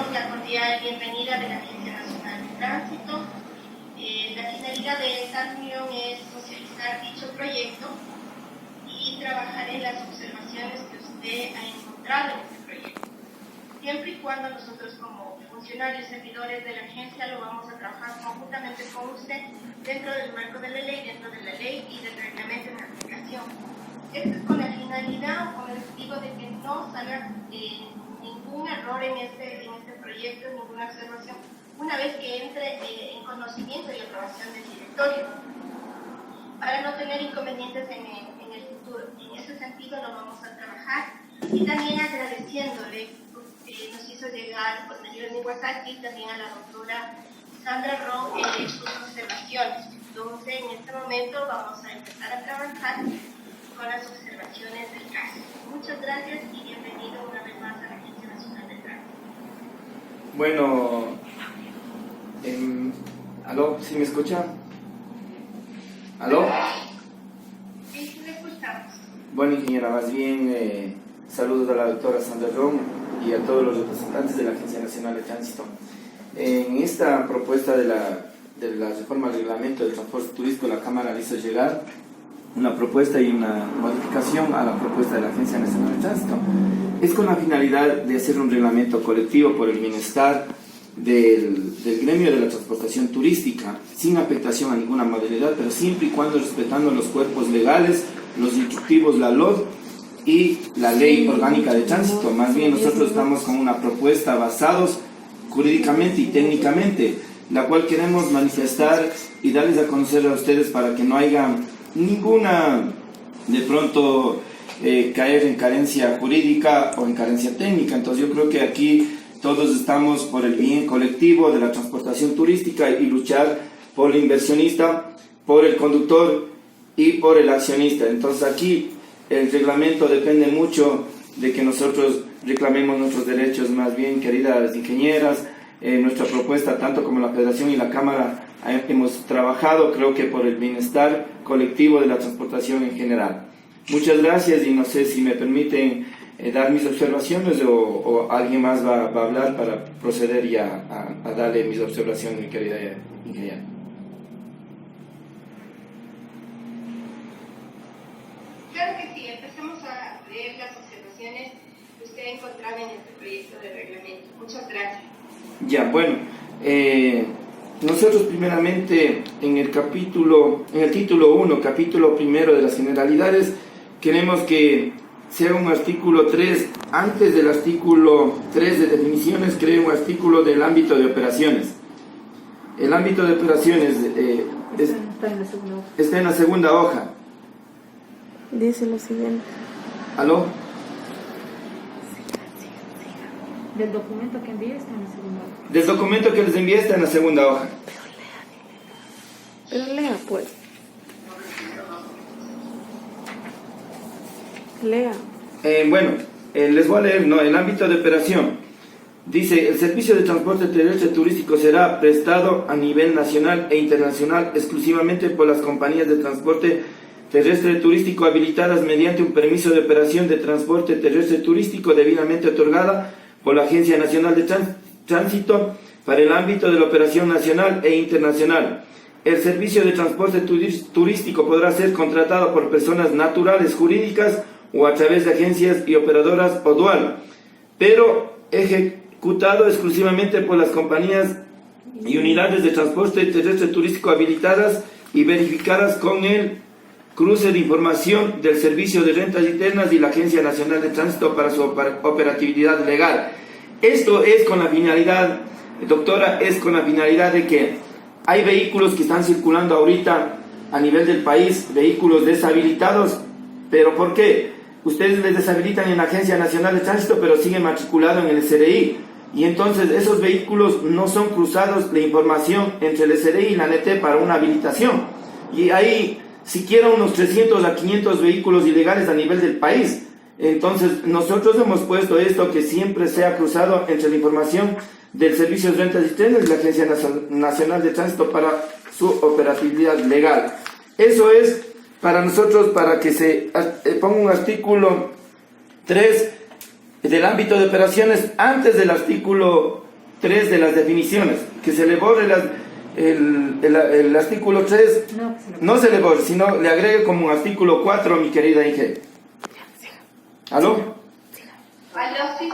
damos la cordial bienvenida de la Agencia Nacional de Tránsito. La finalidad de esta reunión es socializar dicho proyecto y trabajar en las observaciones que usted ha encontrado en este proyecto. Siempre y cuando nosotros como funcionarios servidores de la agencia lo vamos a trabajar conjuntamente con usted dentro del marco de la ley, dentro de la ley y del reglamento en aplicación. Esto es con la finalidad o con el objetivo de que no salga ningún error en este proyecto, ninguna observación, una vez que entre en conocimiento y aprobación del directorio, para no tener inconvenientes en el futuro. En ese sentido lo vamos a trabajar y también agradeciéndole que nos hizo llegar por medio de WhatsApp y también a la doctora Sandra Ron sus observaciones. Entonces, en este momento vamos a empezar a trabajar con las observaciones del caso. Muchas gracias y bienvenido una vez más a la Agencia Nacional de Tránsito. Bueno, ¿aló? ¿Sí me escucha? ¿Aló? Sí, sí le escuchamos. Bueno, ingeniera, más bien saludos a la doctora Sandra Ron y a todos los representantes de la Agencia Nacional de Tránsito. En esta propuesta de la reforma al reglamento del transporte turístico, la Cámara le hizo llegar una propuesta y una modificación a la propuesta de la Agencia Nacional de Tránsito. Es con la finalidad de hacer un reglamento colectivo por el bienestar del gremio de la transportación turística, sin afectación a ninguna modalidad, pero siempre y cuando respetando los cuerpos legales, los instructivos, la LOD y la Ley Orgánica de Tránsito. Más bien nosotros estamos con una propuesta basados jurídicamente y técnicamente, la cual queremos manifestar y darles a conocer a ustedes para que no haya ninguna, de pronto, caer en carencia jurídica o en carencia técnica. Entonces yo creo que aquí todos estamos por el bien colectivo de la transportación turística y luchar por el inversionista, por el conductor y por el accionista. Entonces aquí el reglamento depende mucho de que nosotros reclamemos nuestros derechos. Más bien, queridas ingenieras, nuestra propuesta, tanto como la Federación y la Cámara, hemos trabajado, creo que por el bienestar colectivo de la transportación en general. Muchas gracias y no sé si me permiten dar mis observaciones o alguien más va a hablar para proceder ya a darle mis observaciones, mi querida ingeniera. Claro que sí, empecemos a leer las observaciones que usted ha encontrado en este proyecto de reglamento. Muchas gracias. Ya, bueno, nosotros primeramente en el título 1, capítulo primero de las generalidades, queremos que sea un artículo 3, antes del artículo 3 de definiciones, cree un artículo del ámbito de operaciones. El ámbito de operaciones está en la segunda hoja. Dice lo siguiente. ¿Aló? Del documento que envié está en la segunda hoja. Del documento que les envié está en la segunda hoja. Pero lea, pues. Lea. Bueno, les voy a leer, ¿no? El ámbito de operación. Dice, el servicio de transporte terrestre turístico será prestado a nivel nacional e internacional exclusivamente por las compañías de transporte terrestre turístico habilitadas mediante un permiso de operación de transporte terrestre turístico debidamente otorgada por la Agencia Nacional de Tránsito para el ámbito de la operación nacional e internacional. El servicio de transporte turístico podrá ser contratado por personas naturales, jurídicas o a través de agencias y operadoras o dual, pero ejecutado exclusivamente por las compañías y unidades de transporte terrestre turístico habilitadas y verificadas con el cruce de información del Servicio de Rentas Internas y la Agencia Nacional de Tránsito para su operatividad legal. Esto es con la finalidad, doctora, es con la finalidad de que hay vehículos que están circulando ahorita a nivel del país, vehículos deshabilitados, pero ¿por qué? Ustedes les deshabilitan en la Agencia Nacional de Tránsito, pero siguen matriculados en el SRI, y entonces esos vehículos no son cruzados la información entre el SRI y la ANT para una habilitación, y hay siquiera unos 300 a 500 vehículos ilegales a nivel del país. Entonces nosotros hemos puesto esto, que siempre sea cruzado entre la información del Servicio de Rentas Internas y la Agencia Nacional de Tránsito para su operatividad legal. Eso es para nosotros, para que se ponga un artículo 3 del ámbito de operaciones antes del artículo 3 de las definiciones, que se le borre el artículo 3, no se le borre, sino le agregue como un artículo 4, mi querida Inge. ¿Aló? Sí.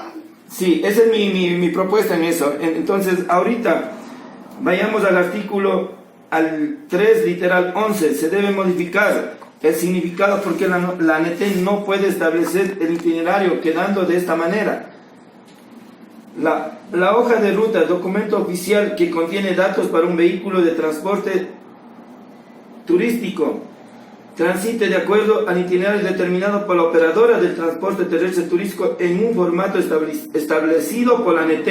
Sí, esa es mi propuesta en eso. Entonces, ahorita, vayamos al artículo, al 3, literal 11, se debe modificar el significado porque la ANET no puede establecer el itinerario quedando de esta manera. La hoja de ruta, documento oficial que contiene datos para un vehículo de transporte turístico, transite de acuerdo al itinerario determinado por la operadora del transporte terrestre turístico en un formato establecido por la ANET. Se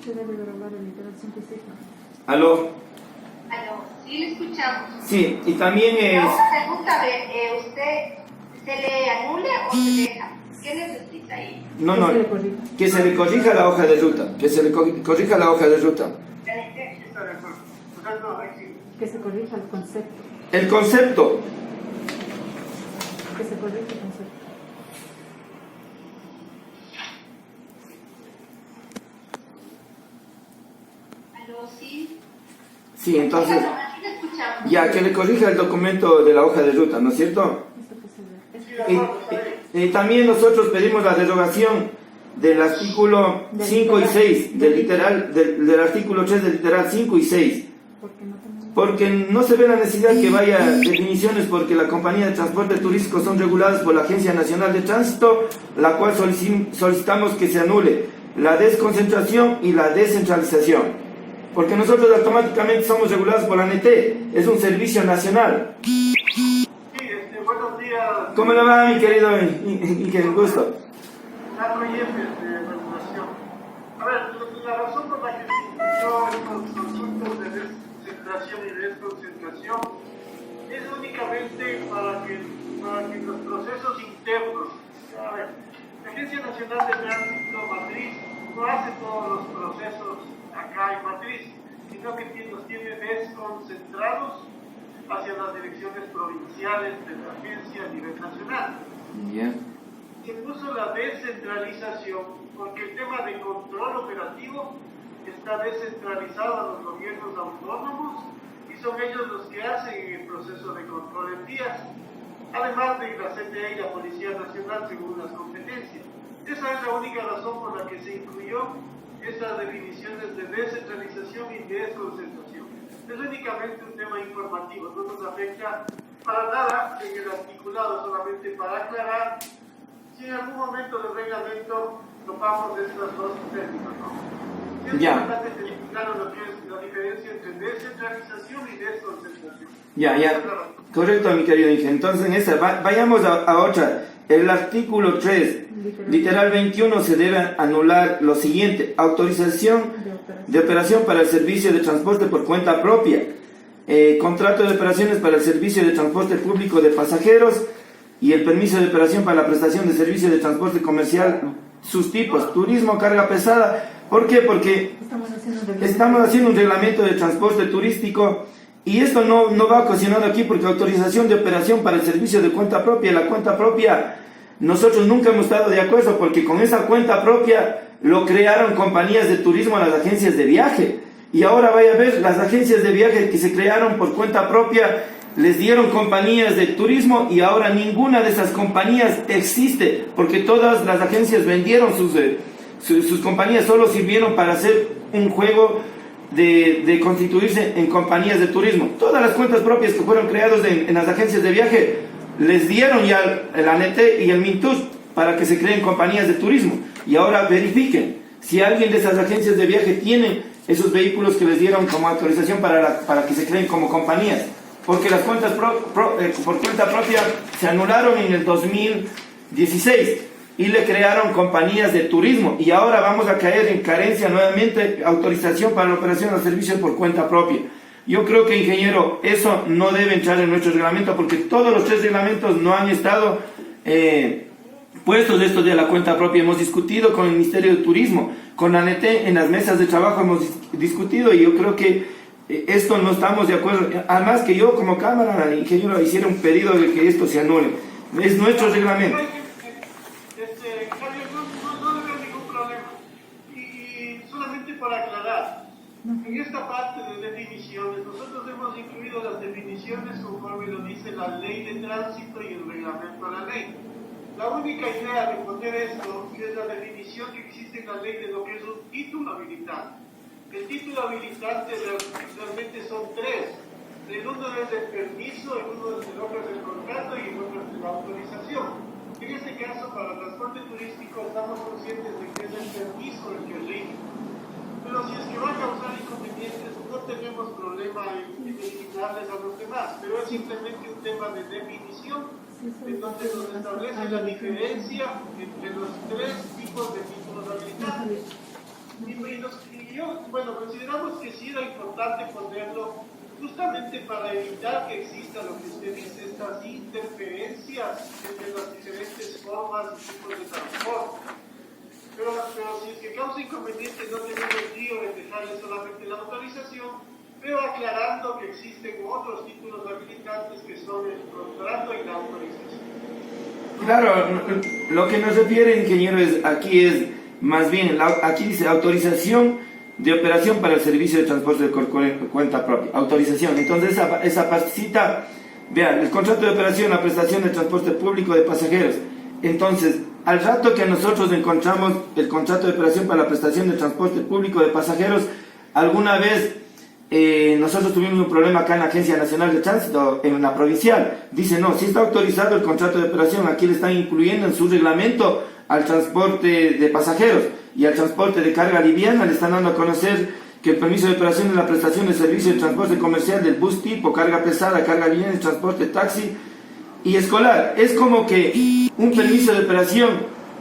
debe derogar el literal 5 y 6. ¿Aló? Sí, le escuchamos. Sí, y también es... La otra pregunta, a ver, ¿usted se le anula o se deja? ¿Qué necesita ahí? No, Que se le corrija. que se le corrija la hoja de ruta, que se le corrija la hoja de ruta. Que se corrija el concepto. El concepto, Que se corrija el concepto. Sí. sí, entonces, Sí, le escuchamos. ya, que le corrija el documento de la hoja de ruta, ¿no es cierto? Esto que se ve. Y también nosotros pedimos la derogación del artículo 5 y 6, del artículo 3 del literal 5 y 6, porque no se ve la necesidad que vaya definiciones, porque la compañía de transporte turístico son reguladas por la Agencia Nacional de Tránsito, la cual solicitamos que se anule la desconcentración y la descentralización, porque nosotros automáticamente somos regulados por la ANET, es un servicio nacional. Buenos días. ¿Cómo le va, mi querido Inge? Gusto. Carlos Yepes, de regulación. A ver, la razón por la que se incluyó estos conceptos de descentración y desconcentración es únicamente para que los procesos internos. A ver, la Agencia Nacional de Tránsito Matriz no hace todos los procesos acá en Matriz, sino que los tiene desconcentrados hacia las direcciones provinciales de la agencia a nivel nacional. Yeah. Incluso la descentralización, porque el tema de control operativo está descentralizado a los gobiernos autónomos y son ellos los que hacen el proceso de control en vías, además de la CTE y la Policía Nacional según las competencias. Esa es la única razón por la que se incluyó estas definiciones de descentralización y desconcentración. Es únicamente un tema informativo, no nos afecta para nada en el articulado, solamente para aclarar si en algún momento del reglamento topamos de estas dos términos, ¿no? Es importante tener claro lo que es la diferencia entre descentralización y desconcentración. Ya. Correcto, mi querido Inge. Entonces, en esta, vayamos a otra. El artículo 3, literal 21, se debe anular lo siguiente: autorización de operación para el servicio de transporte por cuenta propia, contrato de operaciones para el servicio de transporte público de pasajeros y el permiso de operación para la prestación de servicio de transporte comercial, sus tipos, turismo, carga pesada. ¿Por qué? Porque estamos haciendo un reglamento de transporte turístico y esto no va ocasionado aquí, porque autorización de operación para el servicio de cuenta propia, la cuenta propia, nosotros nunca hemos estado de acuerdo, porque con esa cuenta propia lo crearon compañías de turismo, las agencias de viaje, y ahora vaya a ver, las agencias de viaje que se crearon por cuenta propia les dieron compañías de turismo y ahora ninguna de esas compañías existe, porque todas las agencias vendieron sus compañías, solo sirvieron para hacer un juego de constituirse en compañías de turismo. Todas las cuentas propias que fueron creadas en las agencias de viaje les dieron ya el ANET y el Mintus para que se creen compañías de turismo, y ahora verifiquen si alguien de esas agencias de viaje tiene esos vehículos que les dieron como autorización para que se creen como compañías, porque las cuentas por cuenta propia se anularon en el 2016 y le crearon compañías de turismo, y ahora vamos a caer en carencia nuevamente, autorización para la operación de servicios por cuenta propia. Yo creo que, ingeniero, eso no debe entrar en nuestro reglamento, porque todos los 3 reglamentos no han estado puestos esto de la cuenta propia. Hemos discutido con el Ministerio de Turismo, con ANET, en las mesas de trabajo hemos discutido, y yo creo que esto no estamos de acuerdo. Además que yo como Cámara, el ingeniero, hiciera un pedido de que esto se anule. Es nuestro reglamento. No debe haber ningún problema. para aclarar. En esta parte de definiciones, nosotros hemos incluido las definiciones conforme lo dice la ley de tránsito y el reglamento de la ley. La única idea de poner esto es la definición que existe en la ley de lo que es un título habilitante. El título habilitante realmente son tres. El uno es el permiso, el otro es el contrato y el otro es la autorización. En este caso, para el transporte turístico estamos conscientes de que es el permiso el que rige. Pero si es que va a causar inconvenientes, no tenemos problema en eliminarles a los demás, pero es simplemente un tema de definición, en donde nos establece la diferencia entre los tres tipos de títulos habilitantes. Consideramos que sí era importante ponerlo justamente para evitar que exista lo que usted dice, estas interferencias entre las diferentes formas y tipos de transporte. Pero si es que causa inconveniente, no tenemos lío en dejarle solamente la autorización, pero aclarando que existen otros títulos habilitantes que son el contrato y la autorización. Claro, lo que nos refiere, ingeniero, aquí es más bien, aquí dice autorización de operación para el servicio de transporte por cuenta propia. Autorización. Entonces, esa partecita, vean, el contrato de operación, la prestación de transporte público de pasajeros. Entonces, al rato que nosotros encontramos el contrato de operación para la prestación de transporte público de pasajeros, alguna vez nosotros tuvimos un problema acá en la Agencia Nacional de Tránsito, en la provincial. Dice, no, si está autorizado el contrato de operación, aquí le están incluyendo en su reglamento al transporte de pasajeros y al transporte de carga liviana, le están dando a conocer que el permiso de operación es la prestación de servicio de transporte comercial del bus tipo, carga pesada, carga liviana, transporte taxi y escolar. Es como que un permiso de operación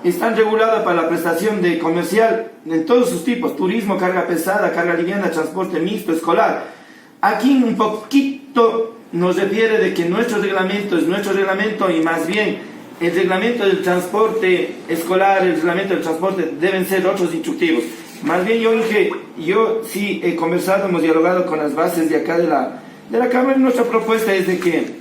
está regulado para la prestación de comercial en todos sus tipos, turismo, carga pesada, carga liviana, transporte mixto, escolar. Aquí un poquito nos refiere de que nuestro reglamento es nuestro reglamento y más bien el reglamento del transporte escolar, el reglamento del transporte deben ser otros instructivos. Más bien yo sí he conversado, hemos dialogado con las bases de acá de la Cámara y nuestra propuesta es de que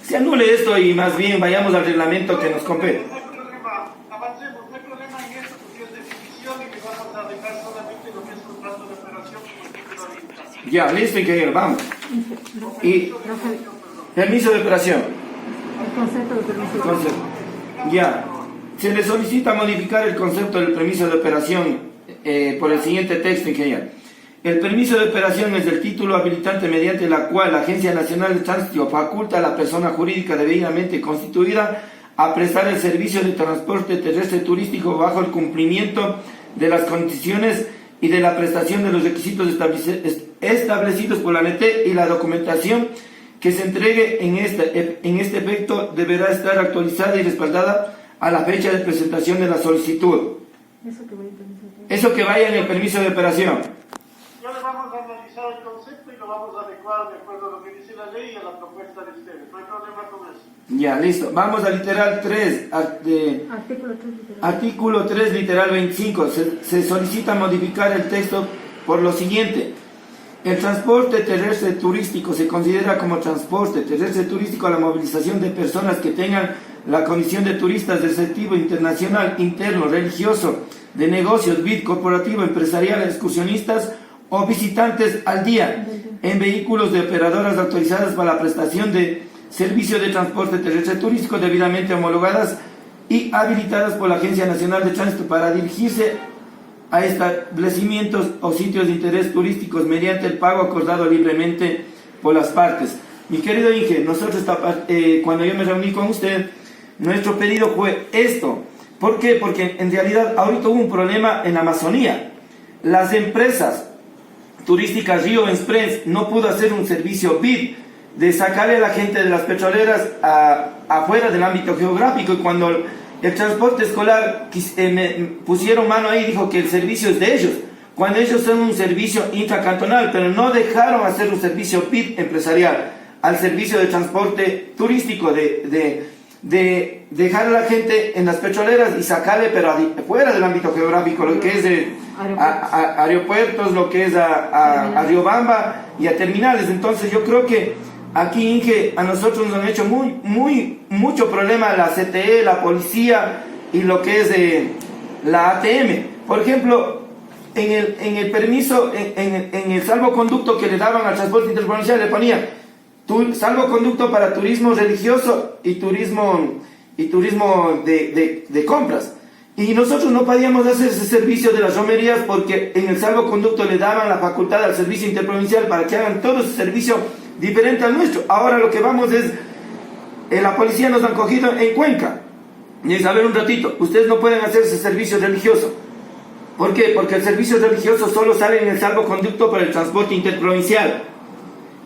se anule esto y más bien vayamos al reglamento que nos compete. No hay problema, avancemos, no hay problema en esto porque es definición y que vamos a dejar solamente lo que es contrato de operación como título habilitante. Ya, listo, ingeniero, vamos. Y permiso de operación. El concepto de permiso de Entonces, ya, se le solicita modificar el concepto del permiso de operación por el siguiente texto, ingeniero. El permiso de operación es el título habilitante mediante la cual la Agencia Nacional de Tránsito faculta a la persona jurídica debidamente constituida a prestar el servicio de transporte terrestre turístico bajo el cumplimiento de las condiciones y de la prestación de los requisitos establecidos por la ANT y la documentación que se entregue en este efecto deberá estar actualizada y respaldada a la fecha de presentación de la solicitud. Eso que vaya en el permiso de operación. Ya le vamos a analizar el concepto y lo vamos a adecuar de acuerdo a lo que dice la ley y a la propuesta de ustedes. No hay problema con eso. Ya, listo. Vamos al literal 3. Artículo 3, literal 25. Se solicita modificar el texto por lo siguiente. El transporte terrestre turístico se considera como transporte terrestre turístico a la movilización de personas que tengan la condición de turistas del sector internacional, interno, religioso, de negocios, BID, corporativo, empresarial, excursionistas o visitantes al día en vehículos de operadoras autorizadas para la prestación de servicio de transporte terrestre turístico debidamente homologadas y habilitadas por la Agencia Nacional de Tránsito para dirigirse a establecimientos o sitios de interés turísticos mediante el pago acordado libremente por las partes. Mi querido Inge, nosotros cuando yo me reuní con usted, nuestro pedido fue esto. ¿Por qué? Porque en realidad ahorita hubo un problema en la Amazonía. Las empresas turísticas Río Express no pudo hacer un servicio BID de sacarle a la gente de las petroleras afuera del ámbito geográfico, y cuando el transporte escolar me pusieron mano ahí, dijo que el servicio es de ellos, cuando ellos son un servicio intracantonal, pero no dejaron hacer un servicio BID empresarial al servicio de transporte turístico, de dejar a la gente en las petroleras y sacarle pero fuera del ámbito geográfico, lo que es de aeropuertos, lo que es a Riobamba y a terminales. Entonces yo creo que aquí, Inge, a nosotros nos han hecho mucho problema la CTE, la policía y lo que es la ATM. Por ejemplo, en el permiso, en el salvoconducto que le daban al transporte interprovincial, le ponía salvoconducto para turismo religioso y turismo de compras. Y nosotros no podíamos hacer ese servicio de las romerías porque en el salvoconducto le daban la facultad al servicio interprovincial para que hagan todo ese servicio diferente al nuestro. Ahora lo que vamos es, la policía nos han cogido en Cuenca. Y dice, a ver un ratito, ustedes no pueden hacer ese servicio religioso. ¿Por qué? Porque el servicio religioso solo sale en el salvoconducto para el transporte interprovincial.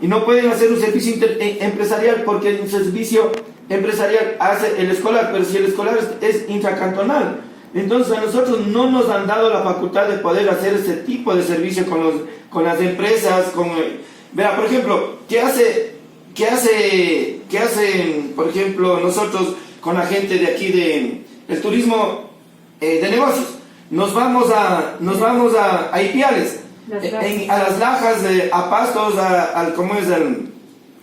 Y no pueden hacer un servicio empresarial porque un servicio empresarial hace el escolar, pero si el escolar es intracantonal. Entonces a nosotros no nos han dado la facultad de poder hacer ese tipo de servicio con las empresas. Vea, por ejemplo, ¿qué hacen, por ejemplo, nosotros con la gente de aquí del turismo de negocios? Nos vamos a Ipiales, a las Lajas, a Pastos,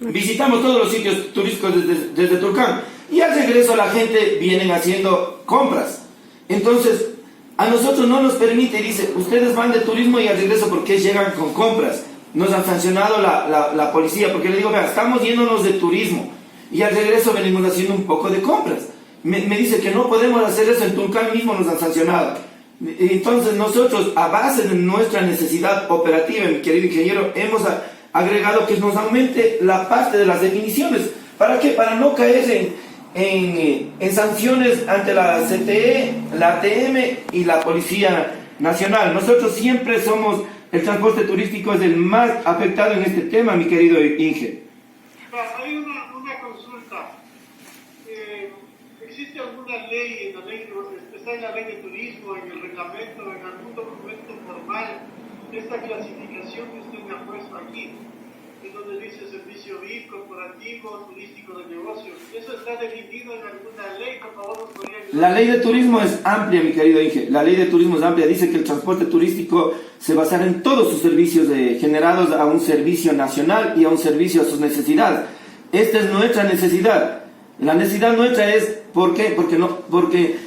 visitamos todos los sitios turísticos desde Tulcán, y al regreso la gente vienen haciendo compras. Entonces a nosotros no nos permite, dice, ustedes van de turismo y al regreso, ¿por qué llegan con compras? Nos han sancionado la policía, porque le digo, vea, estamos yéndonos de turismo y al regreso venimos haciendo un poco de compras. Me dice que no podemos hacer eso, en Tulcán mismo nos han sancionado. Entonces nosotros, a base de nuestra necesidad operativa, mi querido ingeniero, hemos agregado que nos aumente la parte de las definiciones. ¿Para qué? Para no caer en sanciones ante la CTE, la ATM y la Policía Nacional. Nosotros siempre somos, el transporte turístico es el más afectado en este tema, mi querido Inge. Hay una consulta. ¿Existe alguna ley, está en la ley de turismo, en el reglamento, en algún documento formal, esta clasificación que usted me ha puesto aquí, en donde dice servicio VIP, corporativo, turístico de negocios? ¿Eso está definido en alguna ley? Por favor, nos podría ayudar. La ley de turismo es amplia, mi querido Inge. La ley de turismo es amplia. Dice que el transporte turístico se basará en todos sus servicios generados a un servicio nacional y a un servicio a sus necesidades. Esta es nuestra necesidad. La necesidad nuestra es, ¿por qué? Porque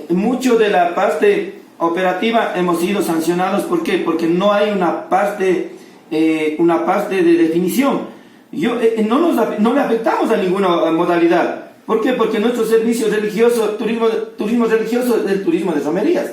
mucho de la parte operativa hemos sido sancionados. ¿Por qué? Porque no hay una parte de definición. No le afectamos a ninguna modalidad. ¿Por qué? Porque nuestro servicio religioso, turismo religioso, es el turismo de romerías.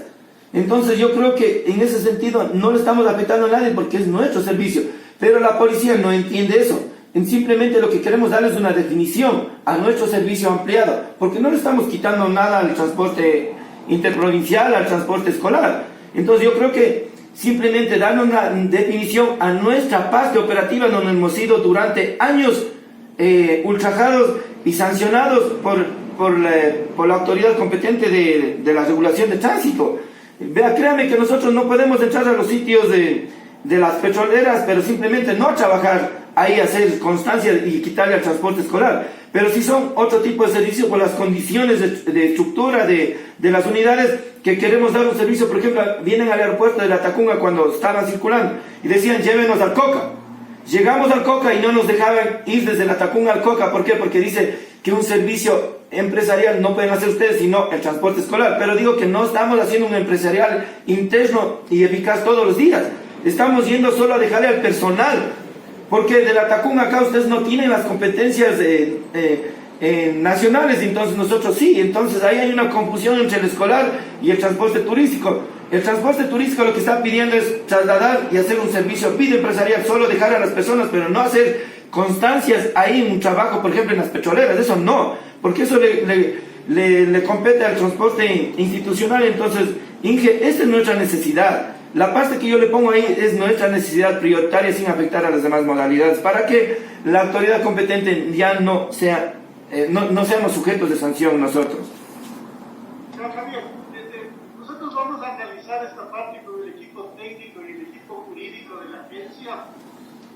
Entonces yo creo que en ese sentido no le estamos afectando a nadie porque es nuestro servicio. Pero la policía no entiende eso. Simplemente lo que queremos darles es una definición a nuestro servicio ampliado, porque no le estamos quitando nada al transporte interprovincial, al transporte escolar. Entonces yo creo que simplemente darle una definición a nuestra parte operativa, donde hemos sido durante años ultrajados y sancionados por la autoridad competente de la regulación de tránsito. Vea, créame que nosotros no podemos entrar a los sitios de las petroleras, pero simplemente no trabajar ahí, hacer constancia y quitarle al transporte escolar. Pero si son otro tipo de servicio por las condiciones de estructura de las unidades que queremos dar un servicio. Por ejemplo, vienen al aeropuerto de La Tacunga cuando estaban circulando y decían, llévenos al Coca. Llegamos al Coca y no nos dejaban ir desde La Tacunga al Coca. ¿Por qué? Porque dice que un servicio empresarial no pueden hacer ustedes, sino el transporte escolar. Pero digo que no estamos haciendo un empresarial interno y eficaz todos los días. Estamos yendo solo a dejarle al personal, porque de La Tacunga acá ustedes no tienen las competencias nacionales, entonces nosotros sí. Entonces ahí hay una confusión entre el escolar y el transporte turístico. El transporte turístico lo que está pidiendo es trasladar y hacer un servicio vida empresarial, solo dejar a las personas, pero no hacer constancias ahí en un trabajo, por ejemplo en las petroleras. Eso no, porque eso le compete al transporte institucional. Entonces, Inge, esta es nuestra necesidad. La parte que yo le pongo ahí es nuestra necesidad prioritaria, sin afectar a las demás modalidades, para que la autoridad competente ya no seamos sujetos de sanción nosotros. Javier, nosotros vamos a analizar esta parte con el equipo técnico y el equipo jurídico de la agencia.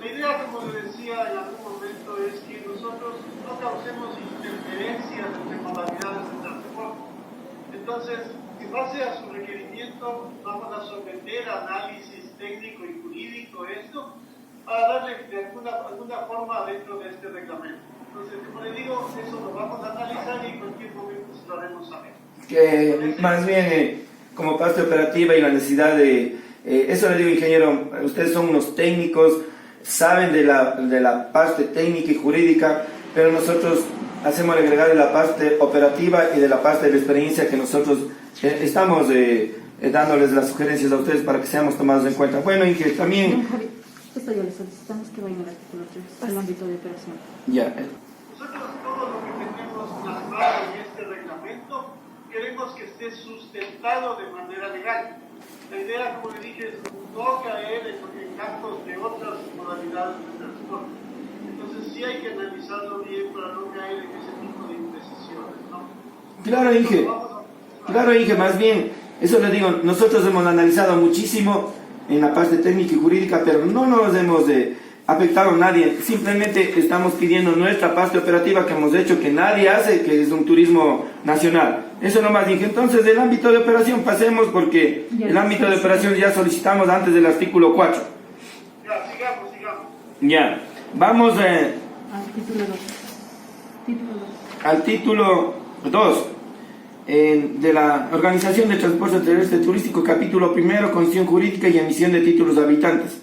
La idea, como le decía en algún momento, es que nosotros no causemos interferencias entre modalidades de transporte. Entonces, en base a su requerimiento, vamos a someter análisis técnico y jurídico esto, para darle de alguna forma dentro de este reglamento. Entonces, como le digo, eso lo vamos a analizar y en cualquier momento se lo haremos saber. Que más bien, como parte operativa y la necesidad de Eso le digo, ingeniero, ustedes son unos técnicos, saben de la parte técnica y jurídica, pero nosotros hacemos el agregado de la parte operativa y de la parte de la experiencia que nosotros estamos dándoles las sugerencias a ustedes para que seamos tomados en cuenta. Bueno, Inge, también... Don Javi, esto ya le solicitamos que vaya en el artículo 3, el ámbito de operación. Ya. Nosotros todo lo que tenemos plasmado en este reglamento queremos que esté sustentado de manera legal. La idea, como le dije, es no caer en actos de otras modalidades de transporte. Entonces sí hay que analizarlo bien para no caer en ese tipo de imprecisiones, ¿no? Claro, Inge, más bien, eso le digo, nosotros hemos analizado muchísimo en la parte técnica y jurídica, pero no nos hemos afectado a nadie, simplemente estamos pidiendo nuestra parte operativa que hemos hecho, que nadie hace, que es un turismo nacional. Eso nomás dije. Entonces, del ámbito de operación pasemos, porque el ámbito de operación ya solicitamos antes del artículo 4. Ya, sigamos. Ya, vamos Al título 2. Título 2. al título 2 de la Organización de Transporte Terrestre Turístico, capítulo 1, Constitución Jurídica y emisión de títulos de habitantes.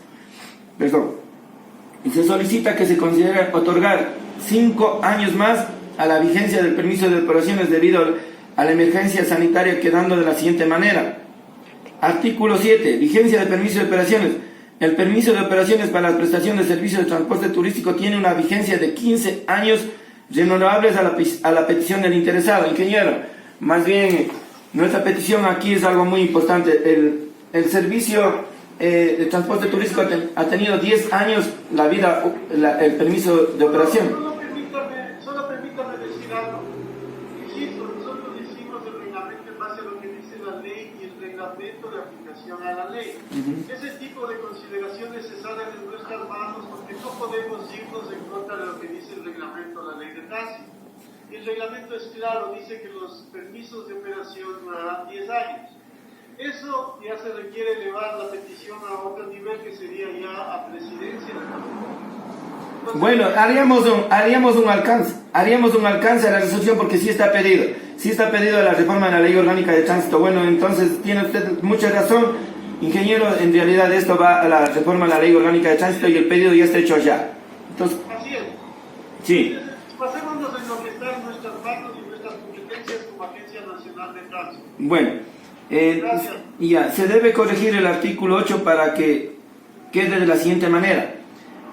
Y se solicita que se considere otorgar 5 años más a la vigencia del permiso de operaciones debido a la emergencia sanitaria, quedando de la siguiente manera. Artículo 7. Vigencia del permiso de operaciones. El permiso de operaciones para la prestación de servicios de transporte turístico tiene una vigencia de 15 años renovables a la petición del interesado. Ingeniero, más bien, nuestra petición aquí es algo muy importante. El servicio de transporte turístico ha tenido 10 años el permiso de operación. Solo permítame decir algo. Insisto, nosotros hicimos el reglamento en base a lo que dice la ley y el reglamento de aplicación a la ley. Ese tipo de consideraciones se salen de nuestras manos porque no podemos irnos en contra de lo que dice el reglamento, la ley de tránsito. El reglamento es claro, dice que los permisos de operación durarán 10 años. Eso ya se requiere elevar la petición a otro nivel, que sería ya a presidencia de la República. Entonces, Bueno, haríamos un alcance a la resolución, porque sí está pedido la reforma de la ley orgánica de tránsito. Bueno, entonces tiene usted mucha razón, ingeniero, en realidad esto va a la reforma de la ley orgánica de tránsito y el pedido ya está hecho allá. Entonces, así es. sí. Entonces, pasémonos en lo que está en nuestras manos y nuestras competencias como Agencia Nacional de Tránsito. Bueno, ya, se debe corregir el artículo 8 para que quede de la siguiente manera.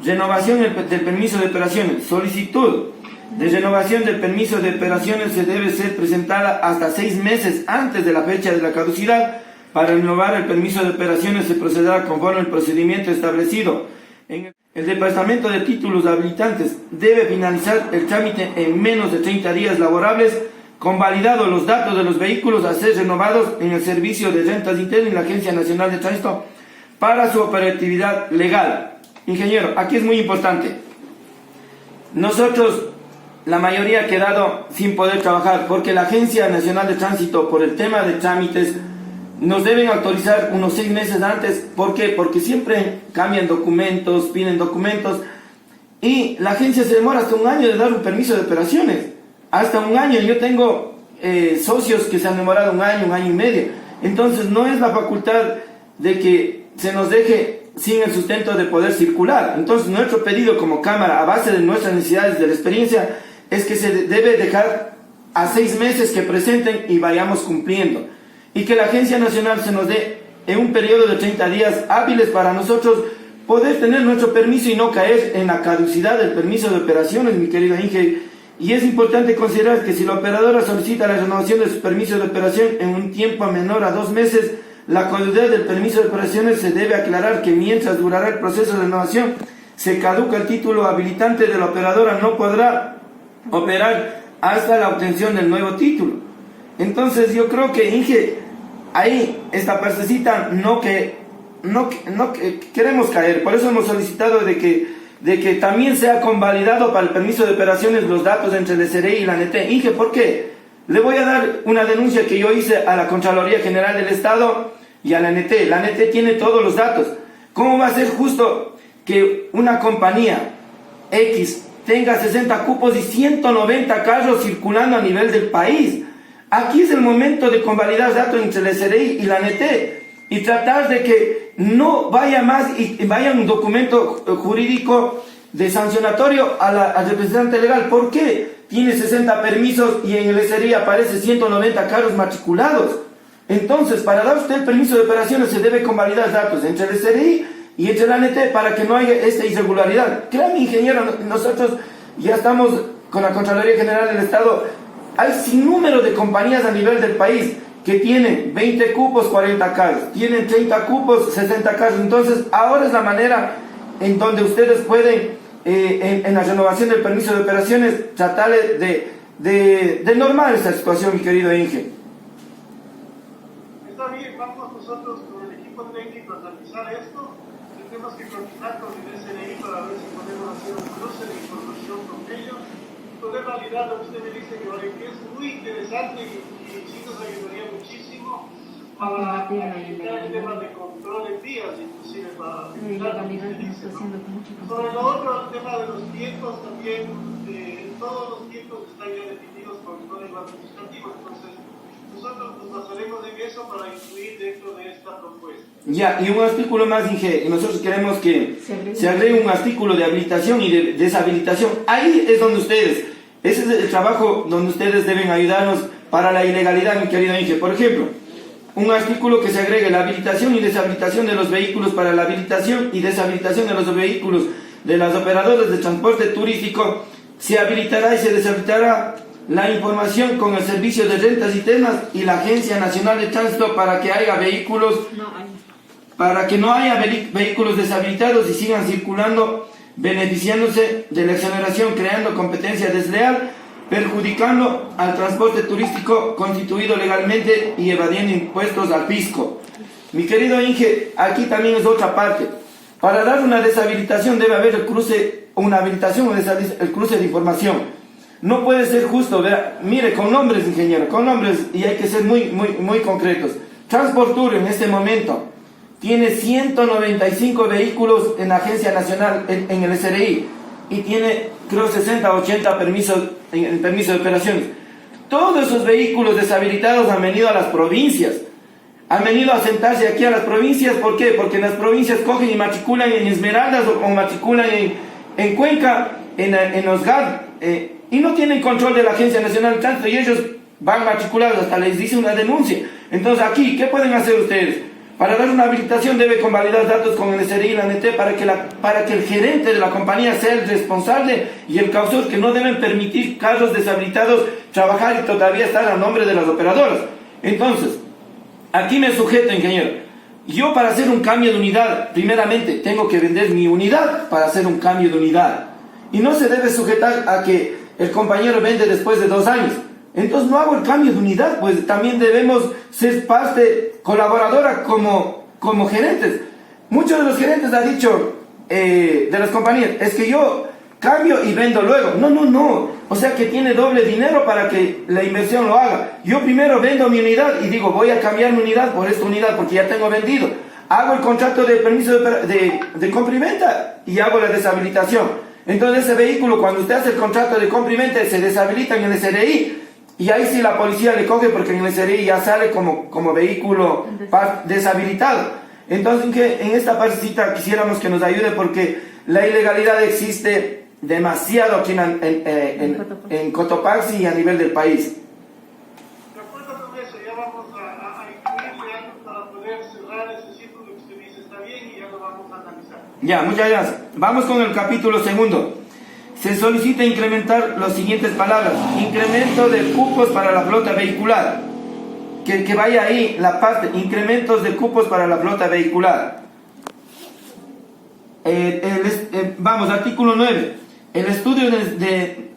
Renovación del permiso de operaciones. Solicitud de renovación del permiso de operaciones se debe ser presentada hasta 6 meses antes de la fecha de la caducidad. Para renovar el permiso de operaciones se procederá conforme el procedimiento establecido. El Departamento de Títulos Habilitantes debe finalizar el trámite en menos de 30 días laborables, convalidados los datos de los vehículos a ser renovados en el Servicio de Rentas Internas y la Agencia Nacional de Tránsito para su operatividad legal. Ingeniero, aquí es muy importante. Nosotros, la mayoría ha quedado sin poder trabajar porque la Agencia Nacional de Tránsito, por el tema de trámites, nos deben autorizar unos 6 meses antes. ¿Por qué? Porque siempre cambian documentos, piden documentos, y la agencia se demora hasta 1 año de dar un permiso de operaciones. Hasta 1 año. Yo tengo socios que se han demorado 1 año, 1 año y medio. Entonces no es la facultad de que se nos deje sin el sustento de poder circular. Entonces nuestro pedido como Cámara, a base de nuestras necesidades, de la experiencia, es que se debe dejar a 6 meses que presenten y vayamos cumpliendo. Y que la Agencia Nacional se nos dé en un periodo de 30 días hábiles para nosotros poder tener nuestro permiso y no caer en la caducidad del permiso de operaciones, mi querido Inge. Y es importante considerar que si la operadora solicita la renovación de su permiso de operación en un tiempo menor a 2 meses, la caducidad del permiso de operaciones se debe aclarar que mientras durará el proceso de renovación, se caduca el título habilitante de la operadora, no podrá operar hasta la obtención del nuevo título. Entonces yo creo que, Inge, ahí esta partecita no queremos caer. Por eso hemos solicitado de que también sea convalidado para el permiso de operaciones los datos entre el SRI y la ANT. Inge, ¿por qué? Le voy a dar una denuncia que yo hice a la Contraloría General del Estado y a la ANT. La ANT tiene todos los datos. ¿Cómo va a ser justo que una compañía X tenga 60 cupos y 190 carros circulando a nivel del país? Aquí es el momento de convalidar datos entre el SRI y la ANT. y tratar de que no vaya más y vaya un documento jurídico de sancionatorio al representante legal. ¿Por qué? Tiene 60 permisos y en el SRI aparece 190 carros matriculados. Entonces, para dar usted el permiso de operaciones se debe convalidar datos entre el SRI y entre la ANT para que no haya esta irregularidad. Créame, ingeniero, nosotros ya estamos con la Contraloría General del Estado. Hay sinnúmero de compañías a nivel del país que tienen 20 cupos, 40 carros, tienen 30 cupos, 60 carros. Entonces, ahora es la manera en donde ustedes pueden, en la renovación del permiso de operaciones, tratar de normar esta situación, mi querido Inge. Está bien, vamos nosotros con el equipo técnico a analizar esto. Tenemos que coordinar con el SNI para ver si podemos hacer un cruce de información con ellos. Poder validar lo que usted me dice, que es muy interesante y sí nos ayudaría muchísimo para evitar el tema de control en vías, inclusive para evitar lo que usted dice, ¿no? Sobre lo otro, el tema de los tiempos también, todos los tiempos están ya definidos por el código administrativo, entonces nosotros nos basaremos en eso para incluir dentro de esta propuesta. Ya, y un artículo más, Inge, nosotros queremos que se agregue un artículo de habilitación y de deshabilitación. Ahí es donde ustedes, ese es el trabajo donde ustedes deben ayudarnos para la ilegalidad, mi querido Inge. Por ejemplo, un artículo que se agregue la habilitación y deshabilitación de los vehículos para la habilitación y deshabilitación de los vehículos de las operadoras de transporte turístico. Se habilitará y se deshabilitará la información con el Servicio de Rentas Internas y la Agencia Nacional de Tránsito para que haya vehículos, para que no haya vehículos deshabilitados y sigan circulando, beneficiándose de la exoneración, creando competencia desleal, perjudicando al transporte turístico constituido legalmente y evadiendo impuestos al fisco. Mi querido Inge, aquí también es otra parte. Para dar una deshabilitación debe haber el cruce, una habilitación o el cruce de información. No puede ser justo, vea, mire, con nombres, ingeniero, con nombres, y hay que ser muy concretos. Transportur en este momento tiene 195 vehículos en la Agencia Nacional, en el SRI, y tiene, creo, 60 o 80 permisos en permiso de operaciones. Todos esos vehículos deshabilitados han venido a las provincias. Han venido a sentarse aquí a las provincias. ¿Por qué? Porque en las provincias cogen y matriculan en Esmeraldas o matriculan en Cuenca, en Osgar, y no tienen control de la Agencia Nacional de Tránsito y ellos van matriculados, hasta les dice una denuncia. Entonces aquí, ¿qué pueden hacer ustedes? Para dar una habilitación debe convalidar datos con el SRI y la ANT para que el gerente de la compañía sea el responsable y el causor, que no deben permitir carros deshabilitados trabajar y todavía estar a nombre de las operadoras. Entonces, aquí me sujeto, ingeniero. Yo, para hacer un cambio de unidad, primeramente tengo que vender mi unidad para hacer un cambio de unidad. Y no se debe sujetar a que el compañero vende después de 2 años. Entonces no hago el cambio de unidad, pues también debemos ser parte colaboradora como gerentes. Muchos de los gerentes han dicho, de las compañías, es que yo cambio y vendo luego. No. O sea que tiene doble dinero para que la inversión lo haga. Yo primero vendo mi unidad y digo, voy a cambiar mi unidad por esta unidad porque ya tengo vendido. Hago el contrato de permiso de compra y venta y hago la deshabilitación. Entonces ese vehículo, cuando usted hace el contrato de compra y venta, se deshabilita en el SRI. Y ahí sí la policía le coge porque en el SRI ya sale como vehículo deshabilitado. Entonces en esta partecita quisiéramos que nos ayude porque la ilegalidad existe demasiado aquí en Cotopaxi y a nivel del país. De acuerdo con eso, ya vamos a incluirle algo para poder cerrar ese círculo que usted dice está bien y ya lo vamos a analizar. Ya, muchas gracias. Vamos con el capítulo segundo. Se solicita incrementar las siguientes palabras: incremento de cupos para la flota vehicular. Que vaya ahí la parte, incrementos de cupos para la flota vehicular. Vamos, artículo 9. El estudio de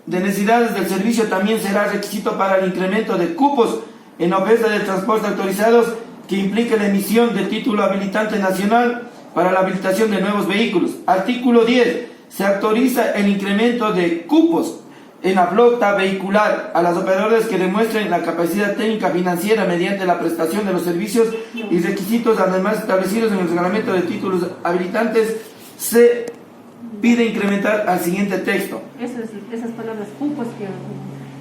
necesidades del servicio también será requisito para el incremento de cupos en oferta de transporte autorizados que implique la emisión de título habilitante nacional para la habilitación de nuevos vehículos. Artículo 10. Se autoriza el incremento de cupos en la flota vehicular a las operadoras que demuestren la capacidad técnica financiera mediante la prestación de los servicios y requisitos además establecidos en el reglamento de títulos habilitantes. Se pide incrementar al siguiente texto. Esas palabras cupos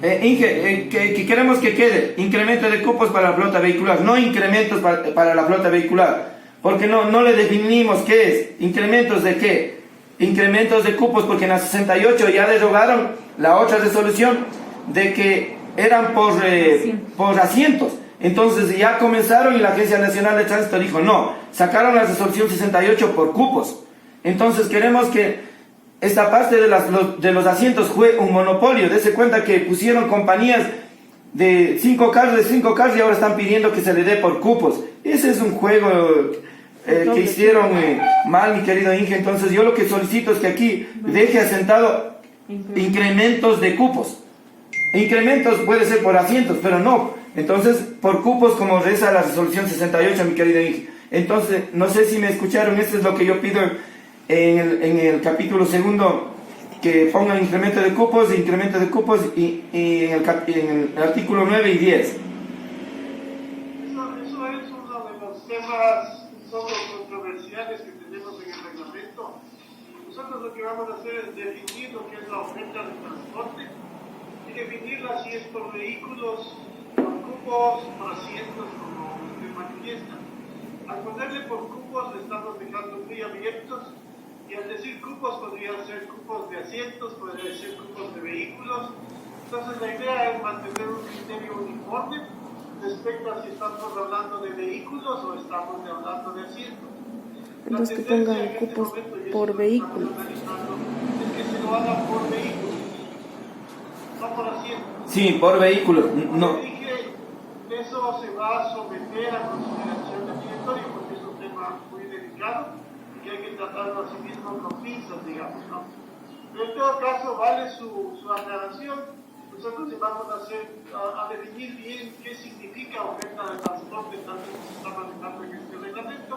Inge, que queremos que quede incremento de cupos para la flota vehicular, no incrementos para la flota vehicular, porque no le definimos qué es, incrementos de qué, incrementos de cupos, porque en la 68 ya derogaron la otra resolución de que eran por asientos. Entonces ya comenzaron y la Agencia Nacional de Tránsito dijo no, sacaron la resolución 68 por cupos. Entonces queremos que esta parte de los asientos fue un monopolio. Dese cuenta que pusieron compañías de 5 carros y ahora están pidiendo que se le dé por cupos. Ese es un juego que hicieron mal, mi querido Inge. Entonces yo lo que solicito es que aquí deje asentado incrementos de cupos. Incrementos puede ser por asientos, pero no. Entonces por cupos, como reza la resolución 68, mi querido Inge. Entonces, no sé si me escucharon, esto es lo que yo pido en el capítulo segundo, que pongan incremento de cupos y en el artículo 9 y 10. Eso es uno de los temas controversiales que tenemos en el reglamento. Nosotros lo que vamos a hacer es definir lo que es la oferta de transporte y definirla si es por vehículos, por cupos, por asientos, como usted manifiesta. Al ponerle por cupos le estamos dejando muy abiertos. Y al decir cupos, podrían ser cupos de asientos, podrían ser cupos de vehículos. Entonces la idea es mantener un criterio uniforme respecto a si estamos hablando de vehículos o estamos hablando de asientos. Entonces que pongan cupos por vehículos. Es que se lo hagan por vehículos, no por asientos. Sí, por vehículos. No. Dije, eso se va a someter a consideración del directorio porque es un tema muy delicado. Que hay que tratarlo a sí mismo con pinzas, digamos, ¿no? Pero en todo caso, vale su aclaración. Nosotros vamos a definir bien qué significa oferta de transporte, tanto como se está manejando en este reglamento.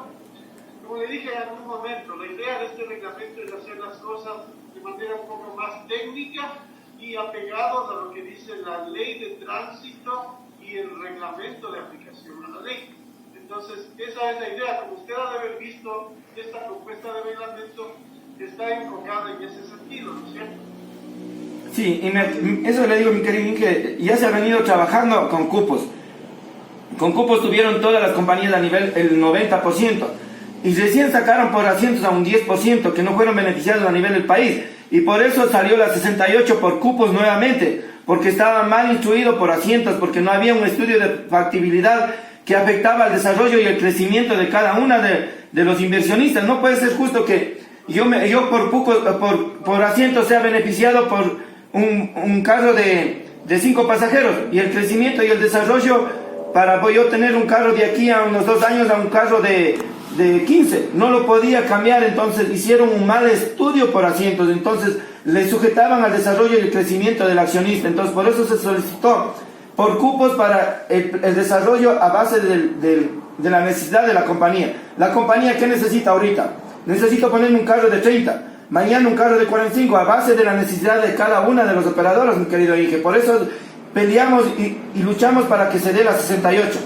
Como le dije en algún momento, la idea de este reglamento es hacer las cosas de manera un poco más técnica y apegados a lo que dice la ley de tránsito y el reglamento de aplicación a la ley. Entonces, esa es la idea. Como usted ha de haber visto, esta propuesta de reglamento está enfocada en ese sentido, ¿no es cierto? Sí, y eso le digo, mi querido Inge, ya se ha venido trabajando con cupos. Con cupos tuvieron todas las compañías a nivel el 90%. Y recién sacaron por asientos a un 10%, que no fueron beneficiados a nivel del país. Y por eso salió la 68 por cupos nuevamente, porque estaba mal instruido por asientos, porque no había un estudio de factibilidad que afectaba al desarrollo y el crecimiento de cada una de los inversionistas. No puede ser justo que yo por asiento sea beneficiado por un carro de 5 pasajeros y el crecimiento y el desarrollo para yo tener un carro de aquí a unos 2 años a un carro de 15. No lo podía cambiar, entonces hicieron un mal estudio por asientos, entonces le sujetaban al desarrollo y el crecimiento del accionista. Entonces por eso se solicitó por cupos para el desarrollo a base de la necesidad de la compañía. La compañía, ¿qué necesita ahorita? Necesito ponerme un carro de 30, mañana un carro de 45, a base de la necesidad de cada una de los operadores, mi querido Inge. Por eso peleamos y luchamos para que se dé la 68.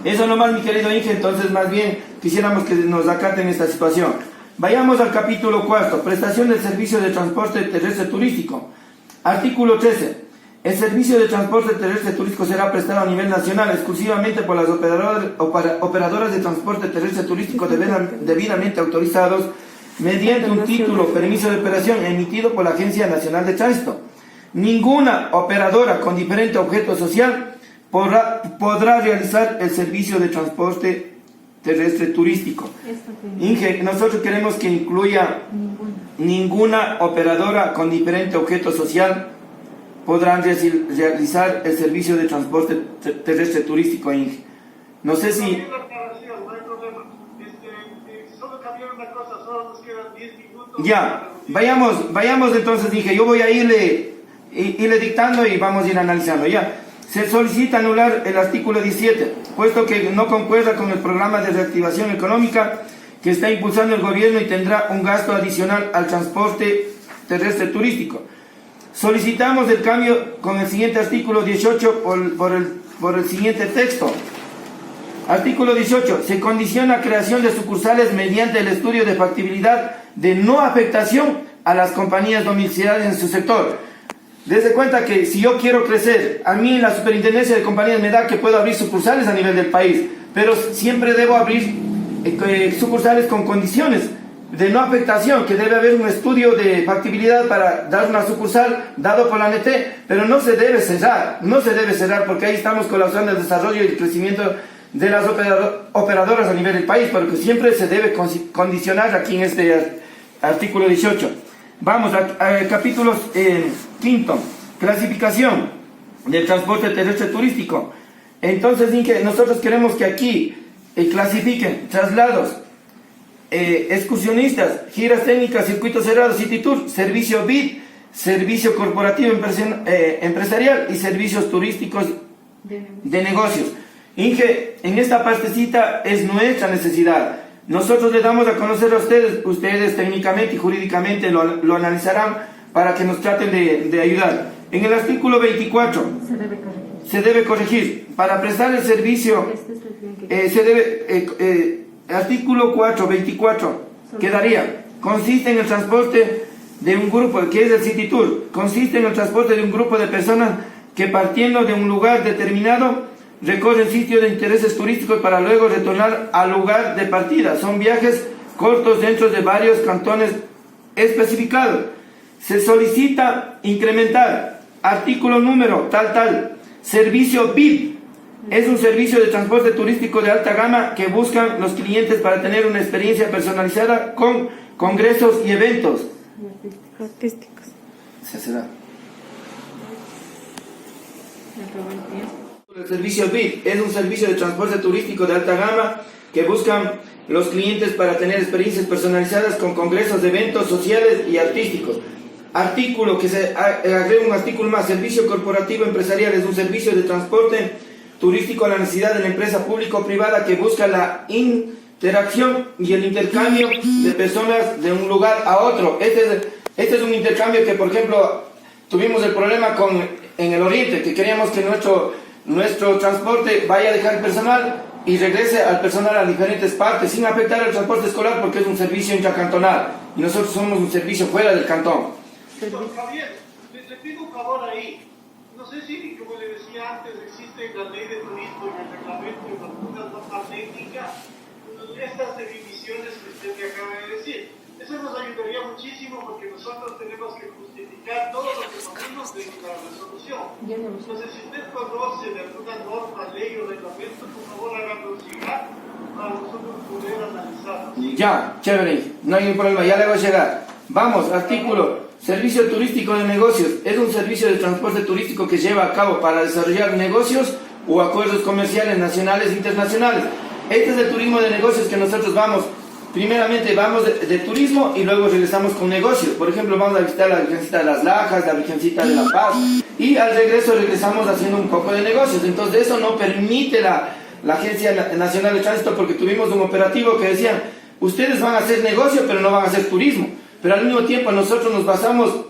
Eso nomás, mi querido Inge. Entonces, más bien, quisiéramos que nos acaten esta situación. Vayamos al capítulo 4, prestación del servicio de transporte terrestre turístico. Artículo 13. El servicio de transporte terrestre turístico será prestado a nivel nacional exclusivamente por las operadoras de transporte terrestre turístico debidamente autorizados mediante un título permiso de operación emitido por la Agencia Nacional de Tránsito. Ninguna operadora con diferente objeto social podrá realizar el servicio de transporte terrestre turístico. Inge, nosotros queremos que incluya ninguna operadora con diferente objeto social podrán realizar el servicio de transporte terrestre turístico, Inge. No sé si... No hay problema. Solo cambiar una cosa, solo nos quedan 10 minutos. Ya, vayamos entonces, Inge. Yo voy a irle dictando y vamos a ir analizando. Ya, se solicita anular el artículo 17, puesto que no concuerda con el programa de reactivación económica que está impulsando el gobierno y tendrá un gasto adicional al transporte terrestre turístico. Solicitamos el cambio con el siguiente artículo 18 por el siguiente texto. Artículo 18. Se condiciona creación de sucursales mediante el estudio de factibilidad de no afectación a las compañías domiciliadas en su sector. Desde cuenta que si yo quiero crecer, a mí la superintendencia de compañías me da que puedo abrir sucursales a nivel del país, pero siempre debo abrir sucursales con condiciones de no afectación, que debe haber un estudio de factibilidad para dar una sucursal dado por la ANT, pero no se debe cerrar porque ahí estamos colapsando el desarrollo y el crecimiento de las operadoras a nivel del país, porque siempre se debe condicionar aquí en este artículo 18. Vamos a capítulos quinto, clasificación del transporte terrestre turístico. Entonces, nosotros queremos que aquí clasifiquen traslados, excursionistas, giras técnicas, circuitos cerrados, City Tour, servicio BID, servicio corporativo empresarial y servicios turísticos de negocios. Inge, en esta partecita es nuestra necesidad. Nosotros les damos a conocer a ustedes técnicamente y jurídicamente lo analizarán para que nos traten de ayudar. En el artículo 24 se debe corregir. Para prestar el servicio artículo 24 quedaría: consiste en el transporte de un grupo, que es el City Tour, consiste en el transporte de un grupo de personas que partiendo de un lugar determinado recorren sitios de intereses turísticos para luego retornar al lugar de partida. Son viajes cortos dentro de varios cantones especificados. Se solicita incrementar artículo número tal, servicio VIP. Es un servicio de transporte turístico de alta gama que buscan los clientes para tener una experiencia personalizada con congresos y eventos Artísticos. Se será. El servicio VIP es un servicio de transporte turístico de alta gama que buscan los clientes para tener experiencias personalizadas con congresos, eventos sociales y artísticos. Artículo que se agrega un artículo más: servicio corporativo empresarial es un servicio de transporte turístico a la necesidad de la empresa público-privada que busca la interacción y el intercambio de personas de un lugar a otro. Este es un intercambio que, por ejemplo, tuvimos el problema en el Oriente, que queríamos que nuestro transporte vaya a dejar personal y regrese al personal a diferentes partes sin afectar al transporte escolar, porque es un servicio intracantonal y nosotros somos un servicio fuera del cantón. Javier, le pido un favor ahí. No sé si, como le decía antes, existe en la ley de turismo, en el reglamento, en algunas normas técnicas, estas definiciones que usted me acaba de decir. Eso nos ayudaría muchísimo porque nosotros tenemos que justificar todo lo que ponemos en la resolución. Entonces, si usted conoce de alguna norma, ley o reglamento, por favor háganos llegar para nosotros poder analizarlo. ¿Sí? Ya, chévere, no hay ningún problema, ya le voy a llegar. Vamos, artículo: servicio turístico de negocios. Es un servicio de transporte turístico que lleva a cabo para desarrollar negocios o acuerdos comerciales nacionales e internacionales. Este es el turismo de negocios que nosotros vamos. Primeramente vamos de turismo y luego regresamos con negocios. Por ejemplo, vamos a visitar la Virgencita de las Lajas, la Virgencita de la Paz, y al regreso regresamos haciendo un poco de negocios. Entonces eso no permite la Agencia Nacional de Tránsito, porque tuvimos un operativo que decían: ustedes van a hacer negocio pero no van a hacer turismo. Pero al mismo tiempo nosotros nos basamos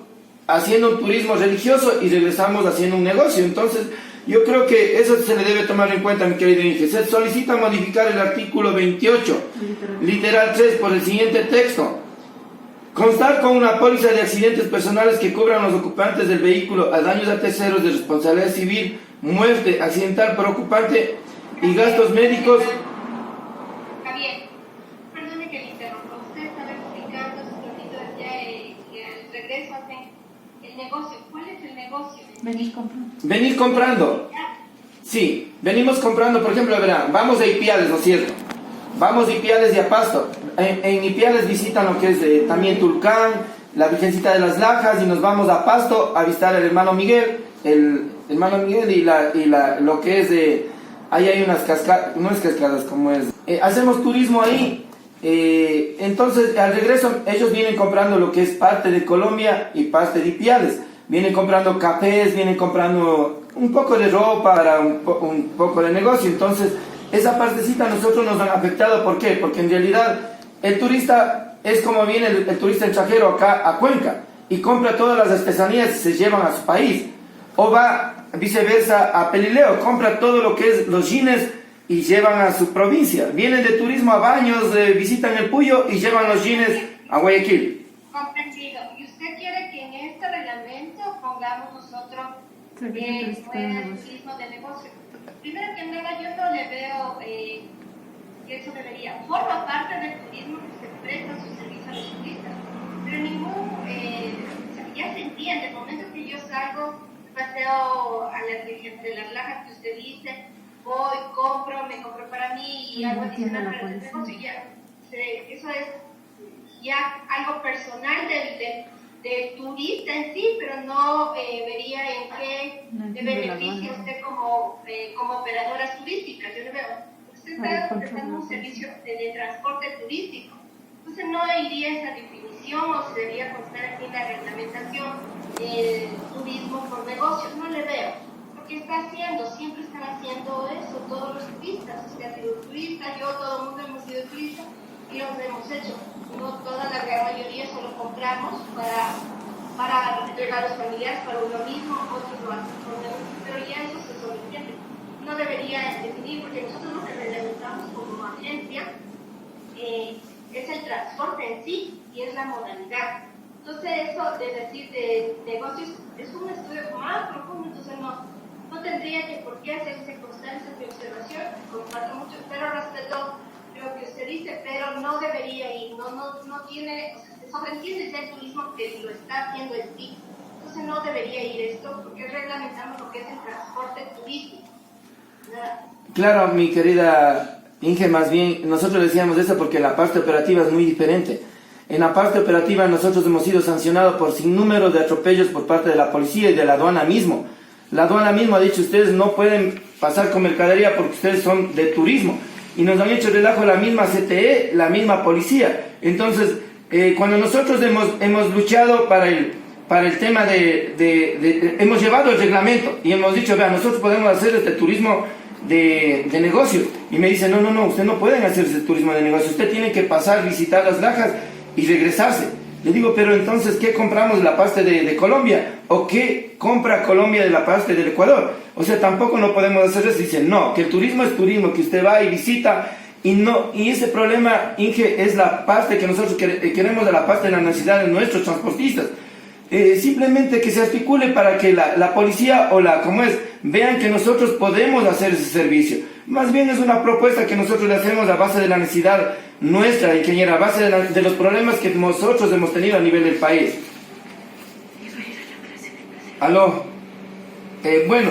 haciendo un turismo religioso y regresamos haciendo un negocio. Entonces yo creo que eso se le debe tomar en cuenta, mi querido Inge. Se solicita modificar el artículo 28, literal 3, por el siguiente texto: constar con una póliza de accidentes personales que cubran los ocupantes del vehículo a daños a terceros de responsabilidad civil, muerte accidental por ocupante y gastos médicos. Javier, perdone que le interrumpa. Usted estaba explicando su ratito que al regreso hacen el negocio. ¿Cuál es el negocio? Venir comprando. Sí, venimos comprando. Por ejemplo, verán, vamos a Ipiales, ¿no es cierto? Vamos de Ipiales y a Pasto. En Ipiales visitan lo que es también Tulcán, la Virgencita de las Lajas, y nos vamos a Pasto a visitar al hermano Miguel, y lo que es ahí hay unas cascadas, no es cascadas, como es. Hacemos turismo ahí. Entonces al regreso ellos vienen comprando lo que es parte de Colombia y parte de Ipiales. Vienen comprando cafés, vienen comprando un poco de ropa para un poco de negocio. Entonces esa partecita a nosotros nos han afectado. ¿Por qué? Porque en realidad el turista es como viene el turista extranjero acá a Cuenca y compra todas las artesanías y se llevan a su país, o va viceversa a Pelileo, compra todo lo que es los jeans y llevan a su provincia. Vienen de turismo a Baños, visitan el Puyo y llevan los jeans a Guayaquil. Comprendido. ¿Y usted quiere que en este reglamento ponga pongamos nosotros Servicio turístico de negocio. turismo de negocio. Primero que nada, yo no le veo que eso debería, forma parte del turismo que se presta su servicio a los turistas, pero ningún, o sea, ya se entiende, el momento que yo salgo, paseo a de las lajas que usted dice, voy, me compro para mí y hago adicional para el negocio, ya, eso es ya algo personal del turista en sí, pero no vería en qué beneficia usted como operadoras turísticas. Yo le veo, usted está prestando un servicio de transporte turístico, entonces no iría esa definición o se debería constar aquí en la reglamentación turismo por negocios, no le veo, porque siempre están haciendo eso todos los turistas, usted ha sido turista, yo, todo el mundo hemos sido turistas y lo hemos hecho. No toda la gran mayoría solo compramos para entregar a los familiares, para uno mismo, otros lo hacen por negocio, pero ya eso se sobreentiende. No debería definir, porque nosotros lo que reglamentamos como agencia es el transporte en sí y es la modalidad. Entonces eso de decir de negocios es un estudio más profundo, entonces no tendría que por qué hacerse constancia de observación, comparto mucho, pero respeto lo que usted dice, pero no debería ir, no tiene, o sea, se sobreentiende ya el turismo que lo está haciendo en sí, entonces no debería ir esto porque reglamentamos lo que es el transporte turístico. Nada. Claro, mi querida Inge, más bien nosotros decíamos eso porque la parte operativa es muy diferente. En la parte operativa nosotros hemos sido sancionados por sinnúmero de atropellos por parte de la policía y de la aduana mismo. La aduana mismo ha dicho, ustedes no pueden pasar con mercadería porque ustedes son de turismo. Y nos han hecho relajo la misma CTE, la misma policía. Entonces, cuando nosotros hemos luchado para el tema hemos llevado el reglamento y hemos dicho, vean, nosotros podemos hacer este turismo de negocios. Y me dicen, no, usted no pueden hacer ese turismo de negocios, usted tiene que pasar, visitar las lajas y regresarse. Le digo, pero entonces, ¿qué compramos de la parte de Colombia? ¿O qué compra Colombia de la parte del Ecuador? O sea, tampoco no podemos hacer eso. Dicen, no, que el turismo es turismo, que usted va y visita. Y ese problema, Inge, es la parte que nosotros queremos de la parte de la necesidad de nuestros transportistas. Simplemente que se articule para que la policía vean que nosotros podemos hacer ese servicio. Más bien es una propuesta que nosotros le hacemos a base de la necesidad nuestra, ingeniera, a base de los problemas que nosotros hemos tenido a nivel del país. Aló. Bueno,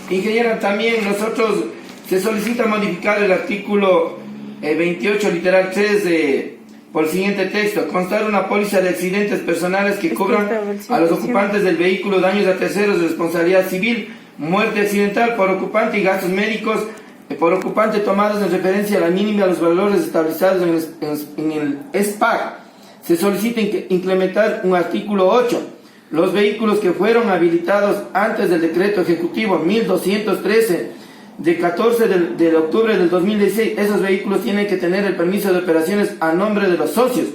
ingeniera, también nosotros se solicita modificar el artículo 28, literal 3 por el siguiente texto: constar una póliza de accidentes personales que cubran a los ocupantes del vehículo daños a terceros de responsabilidad civil, muerte accidental por ocupante y gastos médicos por ocupante tomados en referencia a la mínima de los valores establecidos en el SPAC. Se solicita implementar un artículo 8. Los vehículos que fueron habilitados antes del decreto ejecutivo 1213 de 14 de octubre del 2016, esos vehículos tienen que tener el permiso de operaciones a nombre de los socios,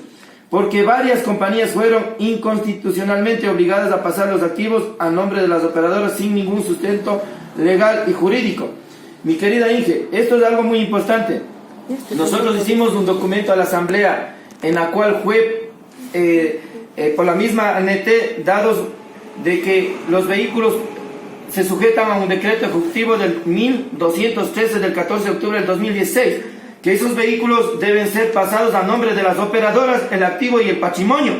porque varias compañías fueron inconstitucionalmente obligadas a pasar los activos a nombre de las operadoras sin ningún sustento legal y jurídico. Mi querida Inge, esto es algo muy importante. Nosotros hicimos un documento a la asamblea en la cual fue por la misma ANT dados de que los vehículos se sujetan a un decreto ejecutivo del 1213 del 14 de octubre del 2016, que esos vehículos deben ser pasados a nombre de las operadoras, el activo y el patrimonio.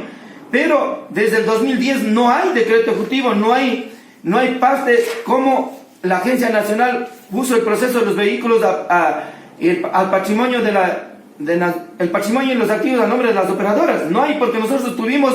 Pero desde el 2010 no hay decreto ejecutivo, no hay parte como la Agencia Nacional puso el proceso de los vehículos al patrimonio el patrimonio y los activos a nombre de las operadoras. No hay, porque nosotros tuvimos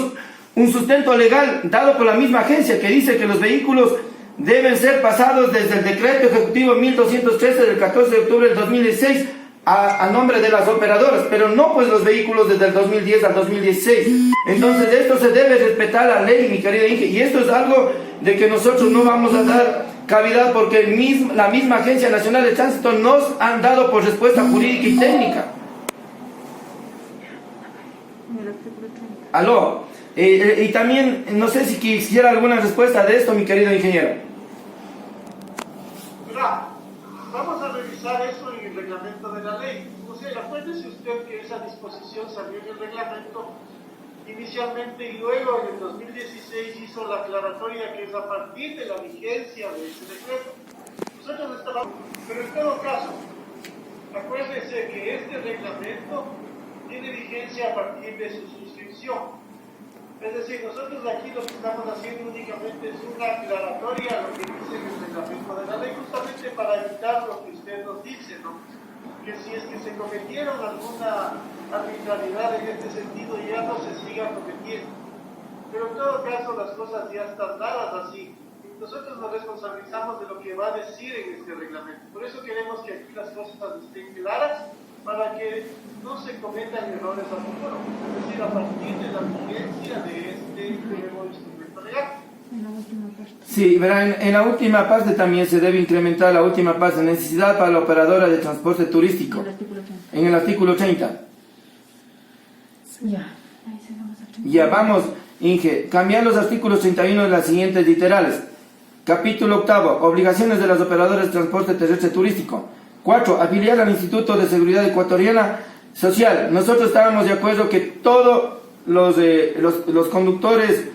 un sustento legal dado por la misma agencia que dice que los vehículos deben ser pasados desde el decreto ejecutivo 1213 del 14 de octubre del 2016 a nombre de las operadoras, pero no pues los vehículos desde el 2010 al 2016. Entonces de esto se debe respetar la ley, mi querida Inge, y esto es algo de que nosotros no vamos a dar cavidad porque la misma Agencia Nacional de Tránsito nos han dado por respuesta jurídica y técnica. Aló. Y también, no sé si quisiera alguna respuesta de esto, mi querido ingeniero. Mira, vamos a revisar eso en el reglamento de la ley. O sea, acuérdese usted que esa disposición salió en el reglamento inicialmente, y luego en el 2016 hizo la aclaratoria que es a partir de la vigencia de ese decreto. Nosotros estábamos, pero en todo caso, acuérdese que este reglamento tiene vigencia a partir de su suscripción. Es decir, nosotros aquí lo que estamos haciendo únicamente es una aclaratoria a lo que dice el reglamento de la ley, justamente para evitar lo que usted nos dice, ¿no? Que si es que se cometieron alguna arbitrariedad en este sentido, ya no se siga cometiendo. Pero en todo caso, las cosas ya están dadas así. Nosotros nos responsabilizamos de lo que va a decir en este reglamento. Por eso queremos que aquí las cosas estén claras, para que no se cometan errores a futuro. Es decir, a partir de la vigencia de este nuevo instrumento legal. En la última parte. Sí, verán, en la última parte también se debe incrementar la última parte, necesidad para la operadora de transporte turístico. El artículo 30. En el artículo 30. Ya. Ahí se vamos a Ya vamos, Inge, cambiar los artículos 31 de las siguientes literales. Capítulo 8, obligaciones de las operadoras de transporte terrestre turístico. 4, afiliar al Instituto de Seguridad Ecuatoriana Social. Nosotros estábamos de acuerdo que todos los conductores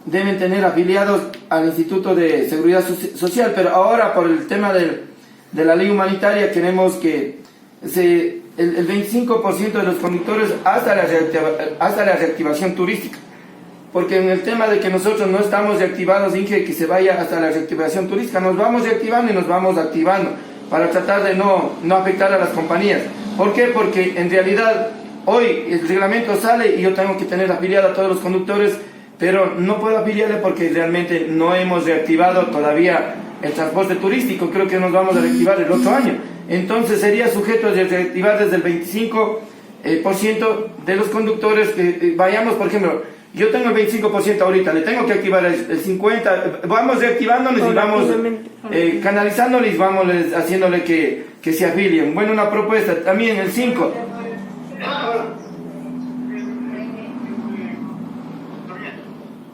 deben tener afiliados al Instituto de Seguridad Social, pero ahora por el tema de la ley humanitaria queremos que el 25% de los conductores hasta la reactivación turística, porque en el tema de que nosotros no estamos reactivados, Inge, que se vaya hasta la reactivación turística, nos vamos reactivando y nos vamos activando para tratar de no afectar a las compañías. ¿Por qué? Porque en realidad hoy el reglamento sale y yo tengo que tener afiliado a todos los conductores, pero no puedo afiliarle porque realmente no hemos reactivado todavía el transporte turístico. Creo que nos vamos a reactivar el otro año. Entonces sería sujeto de reactivar desde el 25% de los conductores que vayamos, por ejemplo, yo tengo el 25% ahorita, le tengo que activar el 50%, vamos reactivándoles y vamos canalizándoles, vamos haciéndole que se afilien. Bueno, una propuesta, también el 5.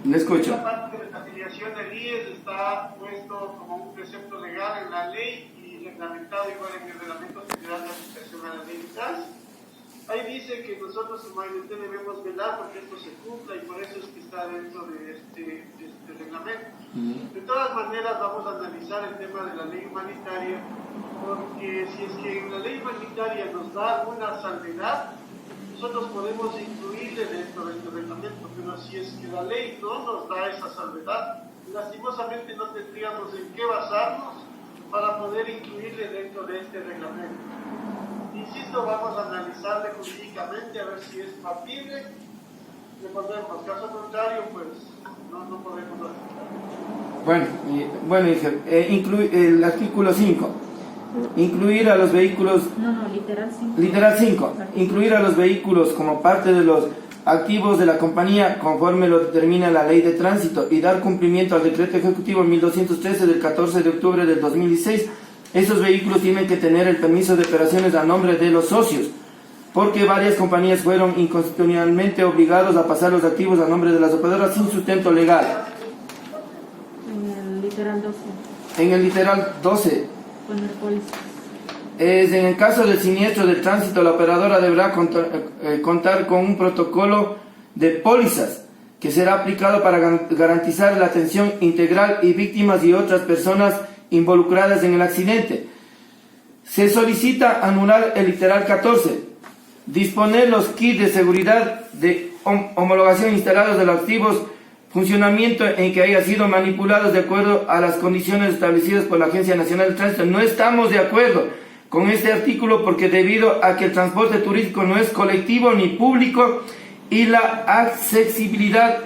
Le escucho. La parte de la afiliación del IES está puesto como un precepto legal en la ley y reglamentado igual en el reglamento general de aplicación a la ley de trans. Ahí dice que nosotros como ANT debemos velar porque esto se cumpla y por eso es que está dentro de este reglamento. De todas maneras vamos a analizar el tema de la ley humanitaria, porque si es que en la ley humanitaria nos da una salvedad, nosotros podemos incluirle dentro de este reglamento, pero si es que la ley no nos da esa salvedad, lastimosamente no tendríamos en qué basarnos para poder incluirle dentro de este reglamento. Insisto, vamos a analizarle jurídicamente a ver si es factible. Le pondremos, caso contrario, pues no podemos aceptar. Bueno, el artículo 5. Incluir a los vehículos. No, literal 5. Literal 5. Incluir a los vehículos como parte de los activos de la compañía conforme lo determina la ley de tránsito y dar cumplimiento al decreto ejecutivo 1213 del 14 de octubre del 2016. Esos vehículos tienen que tener el permiso de operaciones a nombre de los socios, porque varias compañías fueron inconstitucionalmente obligados a pasar los activos a nombre de las operadoras sin sustento legal. En el literal 12. En el literal 12. Poner pólizas. En el caso del siniestro del tránsito, la operadora deberá contar con un protocolo de pólizas que será aplicado para garantizar la atención integral y víctimas y otras personas involucradas en el accidente. Se solicita anular el literal 14, disponer los kits de seguridad de homologación instalados de los activos, funcionamiento en que haya sido manipulados de acuerdo a las condiciones establecidas por la Agencia Nacional de Tránsito. No estamos de acuerdo con este artículo porque debido a que el transporte turístico no es colectivo ni público y la accesibilidad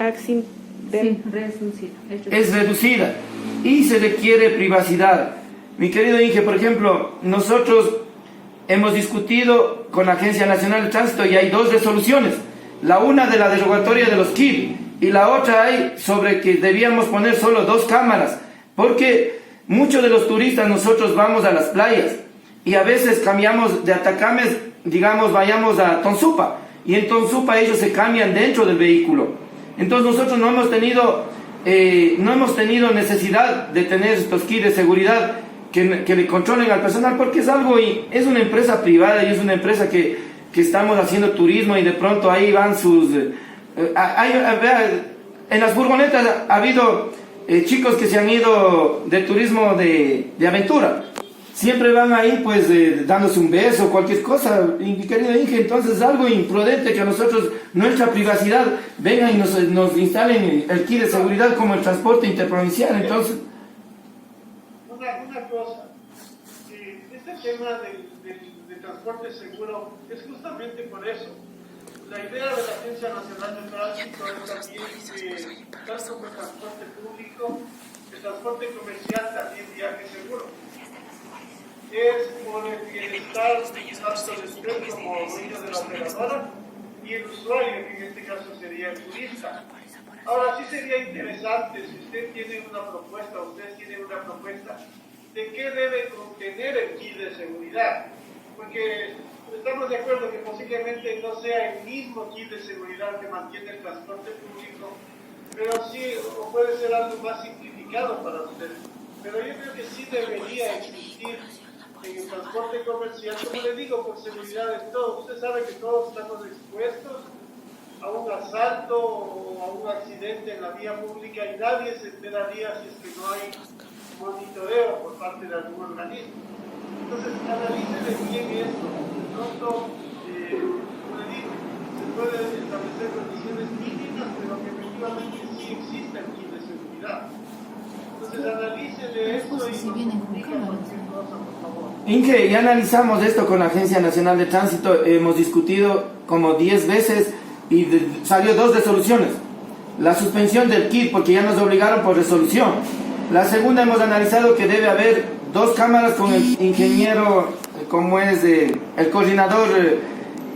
es reducida y se requiere privacidad. Mi querido Inge, por ejemplo, nosotros hemos discutido con la Agencia Nacional de Tránsito y hay dos resoluciones. La una de la derogatoria de los KIB y la otra hay sobre que debíamos poner solo 2 cámaras, porque muchos de los turistas nosotros vamos a las playas y a veces cambiamos de Atacames, digamos, vayamos a Tonsupa, y en Tonsupa ellos se cambian dentro del vehículo. Entonces nosotros no hemos tenido necesidad de tener estos kits de seguridad que le controlen al personal, porque es una empresa privada y es una empresa que estamos haciendo turismo y de pronto ahí van sus En las furgonetas ha habido chicos que se han ido de turismo de aventura. Siempre van ahí pues dándose un beso, cualquier cosa, mi querido Inge. Entonces es algo imprudente que a nosotros, nuestra privacidad, vengan y nos instalen el kit de seguridad como el transporte interprovincial. Entonces, una cosa, este tema de transporte seguro es justamente por eso. La idea de la Agencia Nacional de Tránsito es también que tanto como el transporte público, el transporte comercial también viaje seguro. Es por el bienestar tanto de usted como dueño de la operadora y el usuario, que en este caso sería el turista. Ahora sí sería interesante si usted tiene una propuesta, de qué debe contener el kit de seguridad, porque estamos de acuerdo que posiblemente no sea el mismo kit de seguridad que mantiene el transporte público, pero sí, o puede ser algo más simplificado para usted. Pero yo creo que sí debería existir en el transporte comercial, como le digo, por seguridad de todos. Usted sabe que todos estamos expuestos a un asalto o a un accidente en la vía pública y nadie se enteraría si es que no hay monitoreo por parte de algún organismo. Entonces, analícele bien esto. De pronto, como le digo, se pueden establecer condiciones mínimas, pero que efectivamente sí existe el kit de seguridad. Entonces, analícele esto y nos comunica cualquier cosa, por favor. Inge, ya analizamos esto con la Agencia Nacional de Tránsito, hemos discutido como 10 veces y salió 2 resoluciones. La suspensión del kit, porque ya nos obligaron por resolución. La segunda, hemos analizado que debe haber 2 cámaras con el ingeniero, como es el coordinador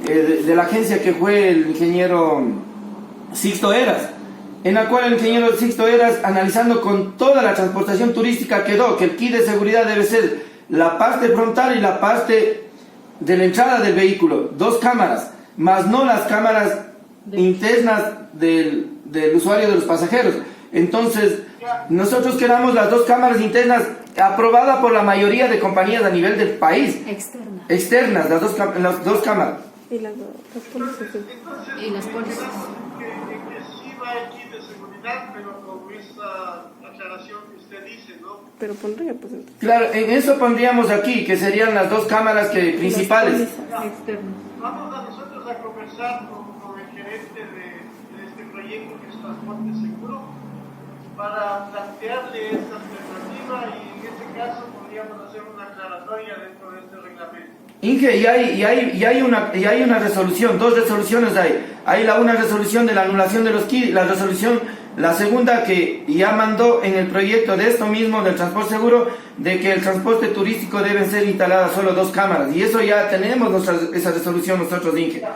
de la agencia, que fue el ingeniero Sixto Eras, en la cual el ingeniero Sixto Eras, analizando con toda la transportación turística, quedó que el kit de seguridad debe ser la parte frontal y la parte de la entrada del vehículo, 2 cámaras, más no las cámaras internas del usuario, de los pasajeros. Entonces, nosotros queramos las 2 cámaras internas aprobadas por la mayoría de compañías a nivel del país. Externas, las dos cámaras. Y las pólizas. Y las pólizas. Que sí va el kit de seguridad, pero con esa aclaración que usted dice, ¿no? Pero pondría, pues. Claro, en eso pondríamos aquí, que serían las 2 cámaras principales. Externos. Vamos a nosotros a conversar con el gerente de este proyecto, que es Transporte Seguro, para plantearle esta alternativa, y en este caso podríamos hacer una aclaratoria dentro de este reglamento. Inge, y hay una resolución, 2 resoluciones hay. Hay una resolución de la anulación de los kits, la segunda que ya mandó en el proyecto de esto mismo, del transporte seguro, de que el transporte turístico deben ser instaladas solo 2 cámaras. Y eso ya tenemos esa resolución nosotros, Inge. No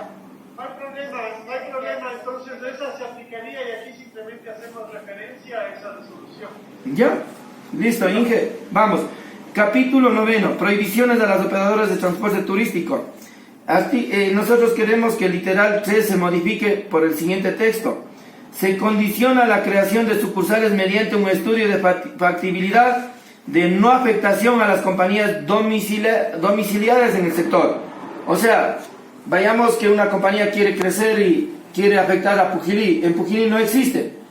hay problema, entonces esa se aplicaría y aquí simplemente hacemos referencia a esa resolución. ¿Ya? Listo, Inge. Vamos. Capítulo 9. Prohibiciones a las operadoras de transporte turístico. Nosotros queremos que el literal 3 se modifique por el siguiente texto. Se condiciona la creación de sucursales mediante un estudio de factibilidad de no afectación a las compañías domiciliadas en el sector. O sea, vayamos que una compañía quiere crecer y quiere afectar a Pujilí. En Pujilí no existe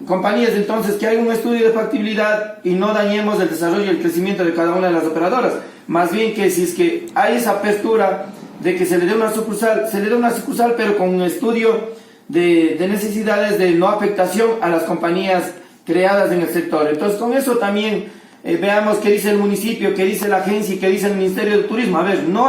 compañías, entonces que hay un estudio de factibilidad y no dañemos el desarrollo y el crecimiento de cada una de las operadoras. Más bien que si es que hay esa apertura de que se le dé una sucursal, pero con un estudio de necesidades de no afectación a las compañías creadas en el sector. Entonces con eso también veamos qué dice el municipio, qué dice la agencia y qué dice el Ministerio de Turismo. A ver, no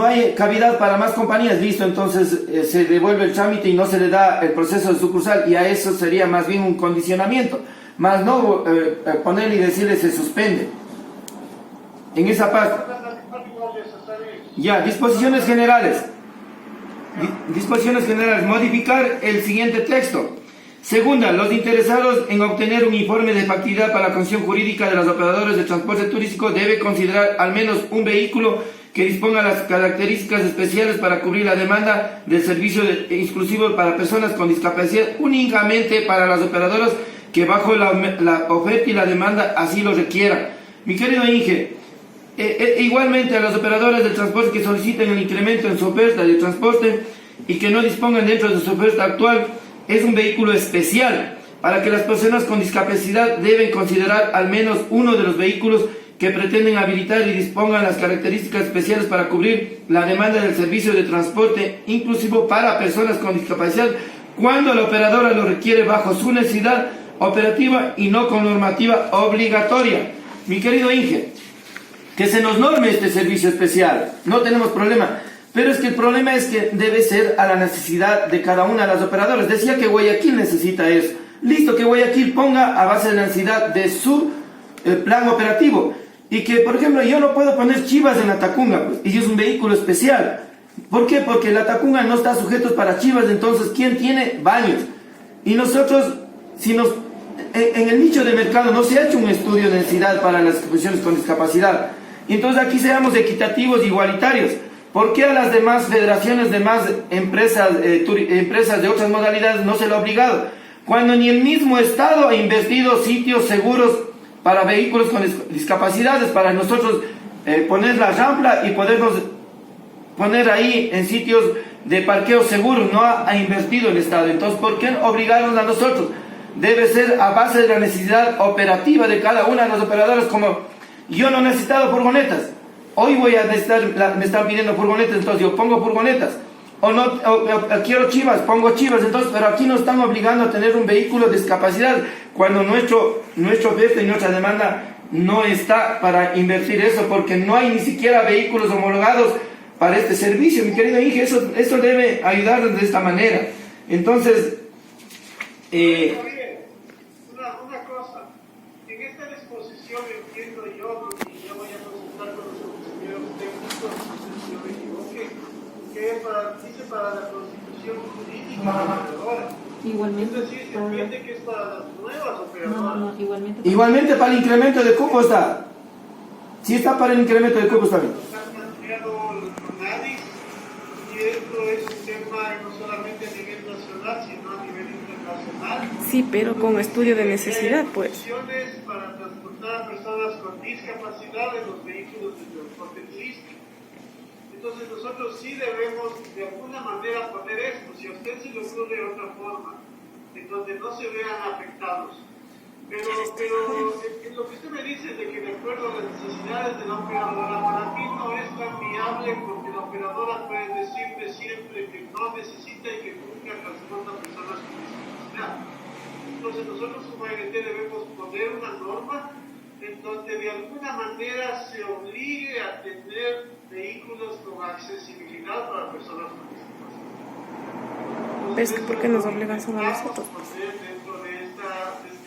hay cavidad para más compañías, listo, entonces se devuelve el trámite y no se le da el proceso de sucursal, y a eso sería más bien un condicionamiento, más no ponerle y decirle se suspende en esa parte. Ya, disposiciones generales, modificar el siguiente texto. Segunda, los interesados en obtener un informe de factibilidad para la condición jurídica de los operadores de transporte turístico debe considerar al menos un vehículo que disponga las características especiales para cubrir la demanda del servicio exclusivo para personas con discapacidad, únicamente para las operadoras que bajo la oferta y la demanda así lo requieran. Mi querido Inge, igualmente a los operadores del transporte que soliciten el incremento en su oferta de transporte, y que no dispongan dentro de su oferta actual es un vehículo especial, para que las personas con discapacidad deben considerar al menos uno de los vehículos que pretenden habilitar y dispongan las características especiales para cubrir la demanda del servicio de transporte inclusivo para personas con discapacidad cuando la operadora lo requiere bajo su necesidad operativa y no con normativa obligatoria. Mi querido Inge, que se nos norme este servicio especial, no tenemos problema, pero es que el problema es que debe ser a la necesidad de cada una de las operadoras. Decía que Guayaquil necesita eso. Listo, que Guayaquil ponga a base de la necesidad de su plan operativo. Y que, por ejemplo, yo no puedo poner chivas en la Tacunga, pues, y es un vehículo especial. ¿Por qué? Porque la Tacunga no está sujeto para chivas, entonces, ¿quién tiene baños? Y nosotros, si nos... En el nicho de mercado no se ha hecho un estudio de necesidad para las personas con discapacidad. Entonces, aquí seamos equitativos e igualitarios. ¿Por qué a las demás federaciones, demás empresas de otras modalidades no se lo ha obligado? Cuando ni el mismo Estado ha invertido sitios seguros para vehículos con discapacidades, para nosotros poner la rampla y podernos poner ahí en sitios de parqueo seguro, no ha invertido el Estado. Entonces, ¿por qué obligarnos a nosotros? Debe ser a base de la necesidad operativa de cada una de las operadoras, como yo no he necesitado furgonetas, hoy voy a necesitar, me están pidiendo furgonetas, entonces yo pongo furgonetas. O quiero chivas, pongo chivas, entonces, pero aquí nos están obligando a tener un vehículo de discapacidad cuando nuestro oferta y nuestra demanda no está para invertir eso, porque no hay ni siquiera vehículos homologados para este servicio. Mi querido Inge, eso debe ayudarnos de esta manera. Entonces, una cosa, en esta disposición entiendo yo, y ya voy a consultar con los consejeros técnicos, si yo me equivoqué, que dice para la constitución jurídica de la operadora. Igualmente. Es decir, se entiende que es para las nuevas operadoras. No, igualmente. igualmente para el incremento de cupo está. Sí está para el incremento de cupo también. Han planteado los CONADIs, y esto es un tema no solamente a nivel nacional, sino a nivel internacional. Sí, pero con estudio de necesidad, pues. Opciones para transportar a personas con discapacidad en los vehículos de transporte turístico. Entonces nosotros sí debemos de alguna manera poner esto, si a usted se le ocurre de otra forma, en donde no se vean afectados. Pero en lo que usted me dice de que de acuerdo a las necesidades de la operadora, para mí no es tan viable, porque la operadora puede decirle siempre que no necesita y que nunca transporta personas con discapacidad. Entonces nosotros como ANT debemos poner una norma en donde de alguna manera se obligue a tener vehículos con accesibilidad para personas con discapacidad. Pero es que ¿por qué nos obligan solo a nosotros? Dentro de este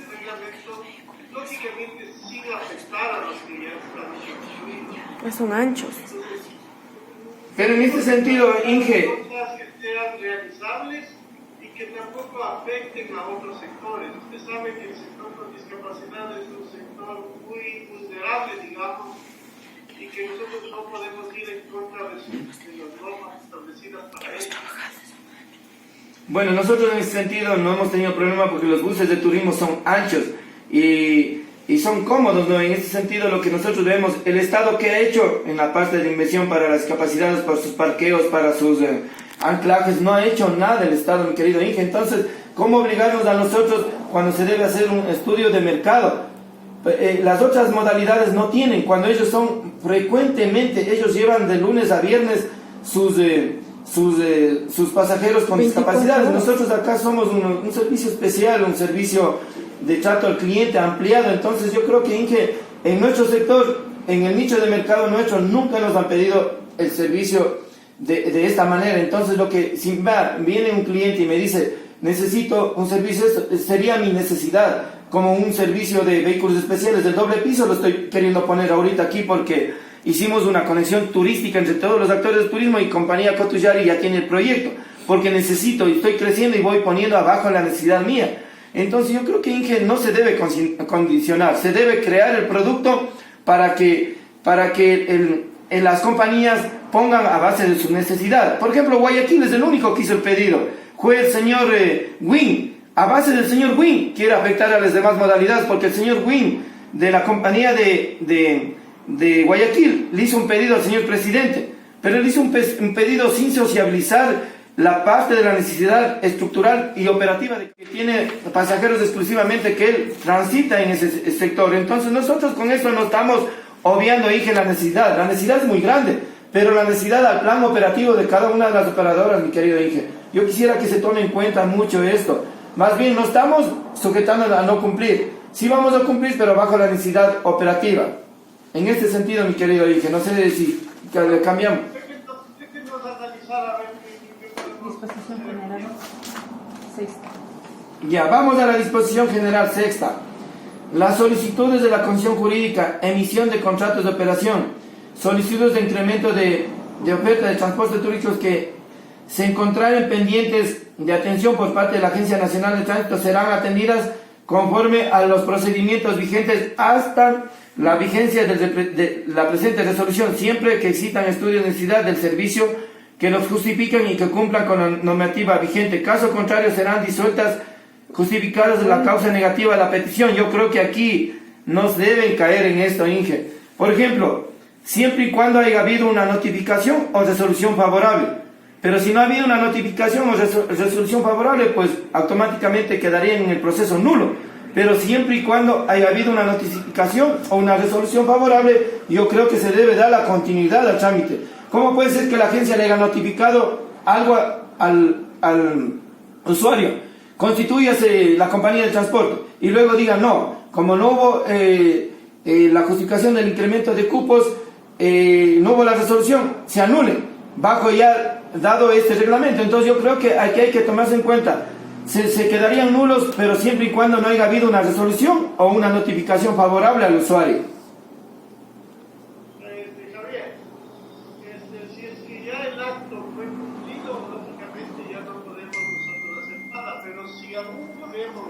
reglamento, lógicamente sin afectar a los que ya están incluidos. Pues son anchos. Pero en este sentido, Inge, Cosas que sean realizables y que tampoco afecten a otros sectores. Usted sabe que el sector con discapacidad es un sector muy vulnerable, digamos, y que nosotros no podemos ir en contra de las normas establecidas para ello. bueno, nosotros en ese sentido no hemos tenido problema porque los buses de turismo son anchos y son cómodos, ¿no? En ese sentido, lo que nosotros vemos, el Estado que ha hecho en la parte de inversión para las discapacidades, para sus parqueos, para sus anclajes, no ha hecho nada el Estado, mi querido Inge. Entonces, ¿cómo obligarnos a nosotros cuando se debe hacer un estudio de mercado? Las otras modalidades no tienen, cuando ellos son frecuentemente, ellos llevan de lunes a viernes sus pasajeros con discapacidades. Nosotros acá somos un servicio especial, un servicio de trato al cliente ampliado. Entonces yo creo que, Inge, en nuestro sector, en el nicho de mercado nuestro, nunca nos han pedido el servicio de esta manera. Entonces si viene un cliente y me dice, necesito un servicio, sería mi necesidad, como un servicio de vehículos especiales del doble piso, lo estoy queriendo poner ahorita aquí porque hicimos una conexión turística entre todos los actores del turismo y compañía Cotuyari ya tiene el proyecto, porque necesito y estoy creciendo y voy poniendo abajo la necesidad mía. Entonces yo creo que, Inge, no se debe condicionar, se debe crear el producto para que las compañías pongan a base de su necesidad. Por ejemplo, Guayaquil es el único que hizo el pedido, fue el señor Win. A base del señor Win quiere afectar a las demás modalidades, porque el señor Win de la compañía de Guayaquil le hizo un pedido al señor presidente, pero él hizo un pedido sin sociabilizar la parte de la necesidad estructural y operativa de que tiene pasajeros exclusivamente que él transita en ese sector. Entonces nosotros con eso no estamos obviando, Inge, la necesidad es muy grande, pero la necesidad al plan operativo de cada una de las operadoras, mi querido Inge, yo quisiera que se tome en cuenta mucho esto. Más bien no estamos sujetando a no cumplir, sí vamos a cumplir, pero bajo la necesidad operativa. En este sentido, mi querido Inge, no sé si cambiamos. Disposición general sexta. Ya, vamos a la disposición general sexta. Las solicitudes de la Comisión Jurídica, emisión de contratos de operación, solicitudes de incremento de oferta de transportes turísticos que se encontraren pendientes de atención por parte de la Agencia Nacional de Tránsito serán atendidas conforme a los procedimientos vigentes hasta la vigencia de la presente resolución, siempre que existan estudios de necesidad del servicio que los justifiquen y que cumplan con la normativa vigente. Caso contrario, serán disueltas justificadas de la causa negativa de la petición. Yo creo que aquí nos deben caer en esto, Inge. Por ejemplo, siempre y cuando haya habido una notificación o resolución favorable. Pero si no ha habido una notificación o resolución favorable, pues automáticamente quedaría en el proceso nulo. Pero siempre y cuando haya habido una notificación o una resolución favorable, yo creo que se debe dar la continuidad al trámite. ¿Cómo puede ser que la agencia le haya notificado algo al usuario? Constitúyase la compañía de transporte y luego diga no, como no hubo la justificación del incremento de cupos, no hubo la resolución, se anule bajo ya dado este reglamento. Entonces yo creo que aquí hay que tomarse en cuenta, se quedarían nulos, pero siempre y cuando no haya habido una resolución o una notificación favorable al usuario. Javier, si es que ya el acto fue cumplido, lógicamente ya no podemos nosotros hacer nada, pero si aún podemos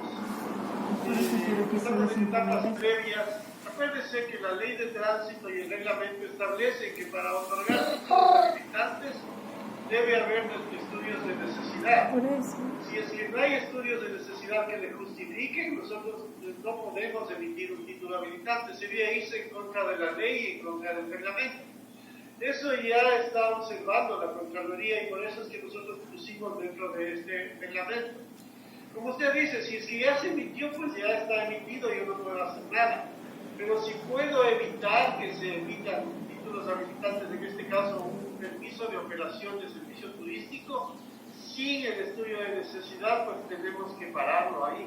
estamos en etapas previas, acuérdense que la ley de tránsito y el reglamento establecen que para otorgar títulos habilitantes debe haber estudios de necesidad. Si es que no hay estudios de necesidad que le justifiquen, nosotros no podemos emitir un título habilitante, sería irse en contra de la ley y en contra del reglamento. Eso ya está observando la Contraloría y por eso es que nosotros pusimos dentro de este reglamento. Como usted dice, si es que ya se emitió, pues ya está emitido, yo no puedo hacer nada. Pero si puedo evitar que se emitan títulos habilitantes, en este caso un permiso de operación de servicio turístico, sin el estudio de necesidad, pues tenemos que pararlo ahí.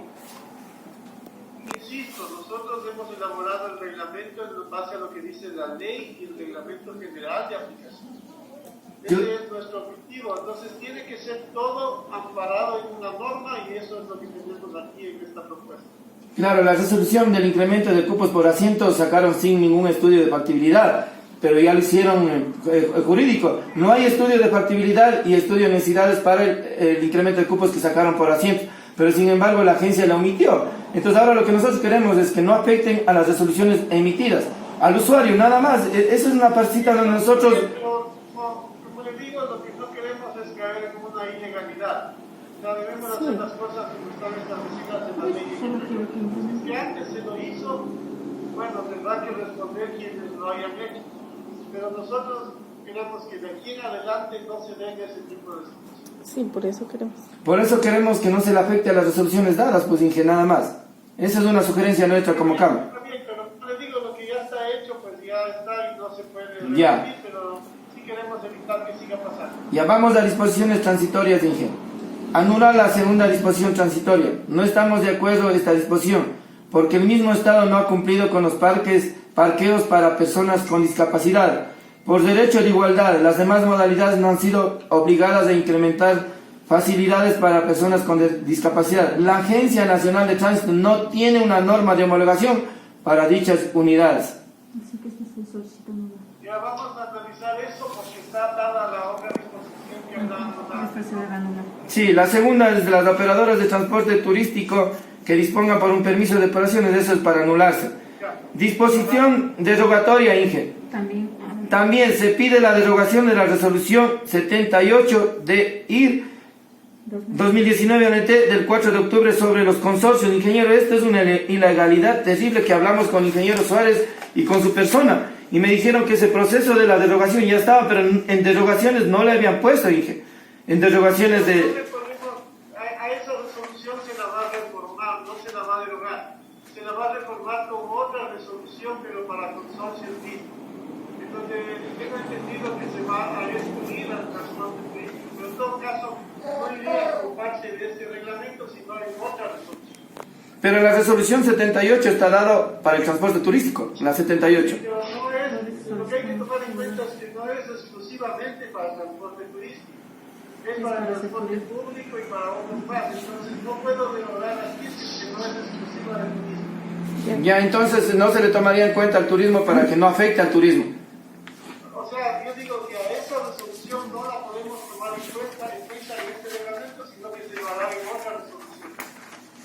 Insisto, nosotros hemos elaborado el reglamento en base a lo que dice la ley y el reglamento general de aplicación. Ese es nuestro objetivo, entonces tiene que ser todo amparado en una norma y eso es lo que tenemos aquí en esta propuesta. Claro, la resolución del incremento de cupos por asiento sacaron sin ningún estudio de factibilidad, pero ya lo hicieron jurídico. No hay estudio de factibilidad y estudio de necesidades para el incremento de cupos que sacaron por asiento, pero sin embargo la agencia la omitió. Entonces ahora lo que nosotros queremos es que no afecten a las resoluciones emitidas, al usuario, nada más. Esa es una partecita donde nosotros... Pero, como les digo, lo que no queremos es caer en una ilegalidad. O sea, debemos hacer las cosas como están establecidas en la ley. Si que antes se lo hizo, bueno, tendrá que responder quienes lo hayan hecho. Pero nosotros queremos que de aquí en adelante no se den ese tipo de situaciones. Sí, por eso queremos. Por eso queremos que no se le afecte a las resoluciones dadas, pues Inge, nada más. Esa es una sugerencia nuestra como Cámara. También, pero como les digo, lo que ya está hecho, pues ya está y no se puede Ya. pero sí queremos evitar que siga pasando. Ya vamos a disposiciones transitorias, Inge. Anular la segunda disposición transitoria. No estamos de acuerdo en esta disposición, porque el mismo Estado no ha cumplido con los parqueos para personas con discapacidad. Por derecho de igualdad, las demás modalidades no han sido obligadas a incrementar facilidades para personas con discapacidad. La Agencia Nacional de Tránsito no tiene una norma de homologación para dichas unidades. Así que se está solicitando. Ya vamos a analizar eso porque está dada la otra disposición que hablábamos Esta se debe anular. Sí, la segunda es de las operadoras de transporte turístico que dispongan por un permiso de operaciones, eso es para anularse. Disposición derogatoria, Inge. También se pide la derogación de la resolución 78 de IR 2019 ANT del 4 de octubre sobre los consorcios. Ingeniero, esto es una ilegalidad terrible que hablamos con el ingeniero Suárez y con su persona. Y me dijeron que ese proceso de la derogación ya estaba, pero en derogaciones no le habían puesto, Inge. En derogaciones de... A esa resolución se la va a reformar, no se la va a derogar. Se la va a reformar con otra resolución, pero para consorcios mismos. Entonces, tengo entendido que se va a excluir al transporte turístico, pero en todo caso, no iría a ocuparse de este reglamento, sino en otra resolución. Pero la resolución 78 está dado para el transporte turístico, la 78. Pero no es, lo que hay que tomar en cuenta es que no es exclusivamente para el transporte turístico. Es para el transporte público y para otros más. Entonces, no puedo derogar aquí que no es exclusiva del turismo. Ya, entonces no se le tomaría en cuenta al turismo para que no afecte al turismo. O sea, yo digo que a esa resolución no la podemos tomar en cuenta en este reglamento, sino que se va a dar en otra resolución.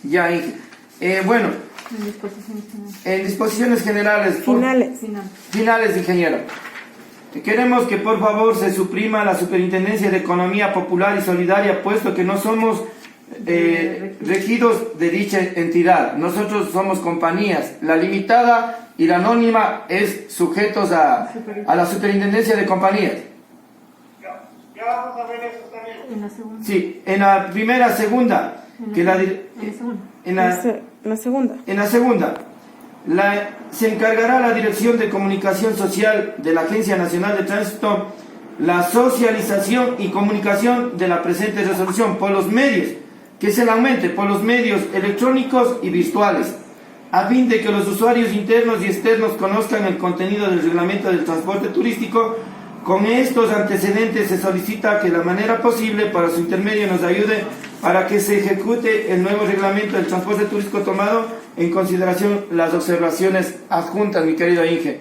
Ya, Inge. Bueno, En disposiciones finales. en disposiciones generales... Finales. Final. Finales, ingeniero. Queremos que por favor se suprima la Superintendencia de Economía Popular y Solidaria, puesto que no somos regidos de dicha entidad. Nosotros somos compañías. La limitada y la anónima es sujetos a la Superintendencia de Compañías. Ya vamos a ver eso también. En la segunda. Sí, en la primera, segunda, que la... En la segunda. La segunda. En la segunda, se encargará la Dirección de Comunicación Social de la Agencia Nacional de Tránsito la socialización y comunicación de la presente resolución por los medios, que se le aumente por los medios electrónicos y virtuales, a fin de que los usuarios internos y externos conozcan el contenido del reglamento del transporte turístico. Con estos antecedentes se solicita que de la manera posible para su intermedio nos ayude para que se ejecute el nuevo reglamento del transporte turístico tomado en consideración las observaciones adjuntas, mi querido Inge.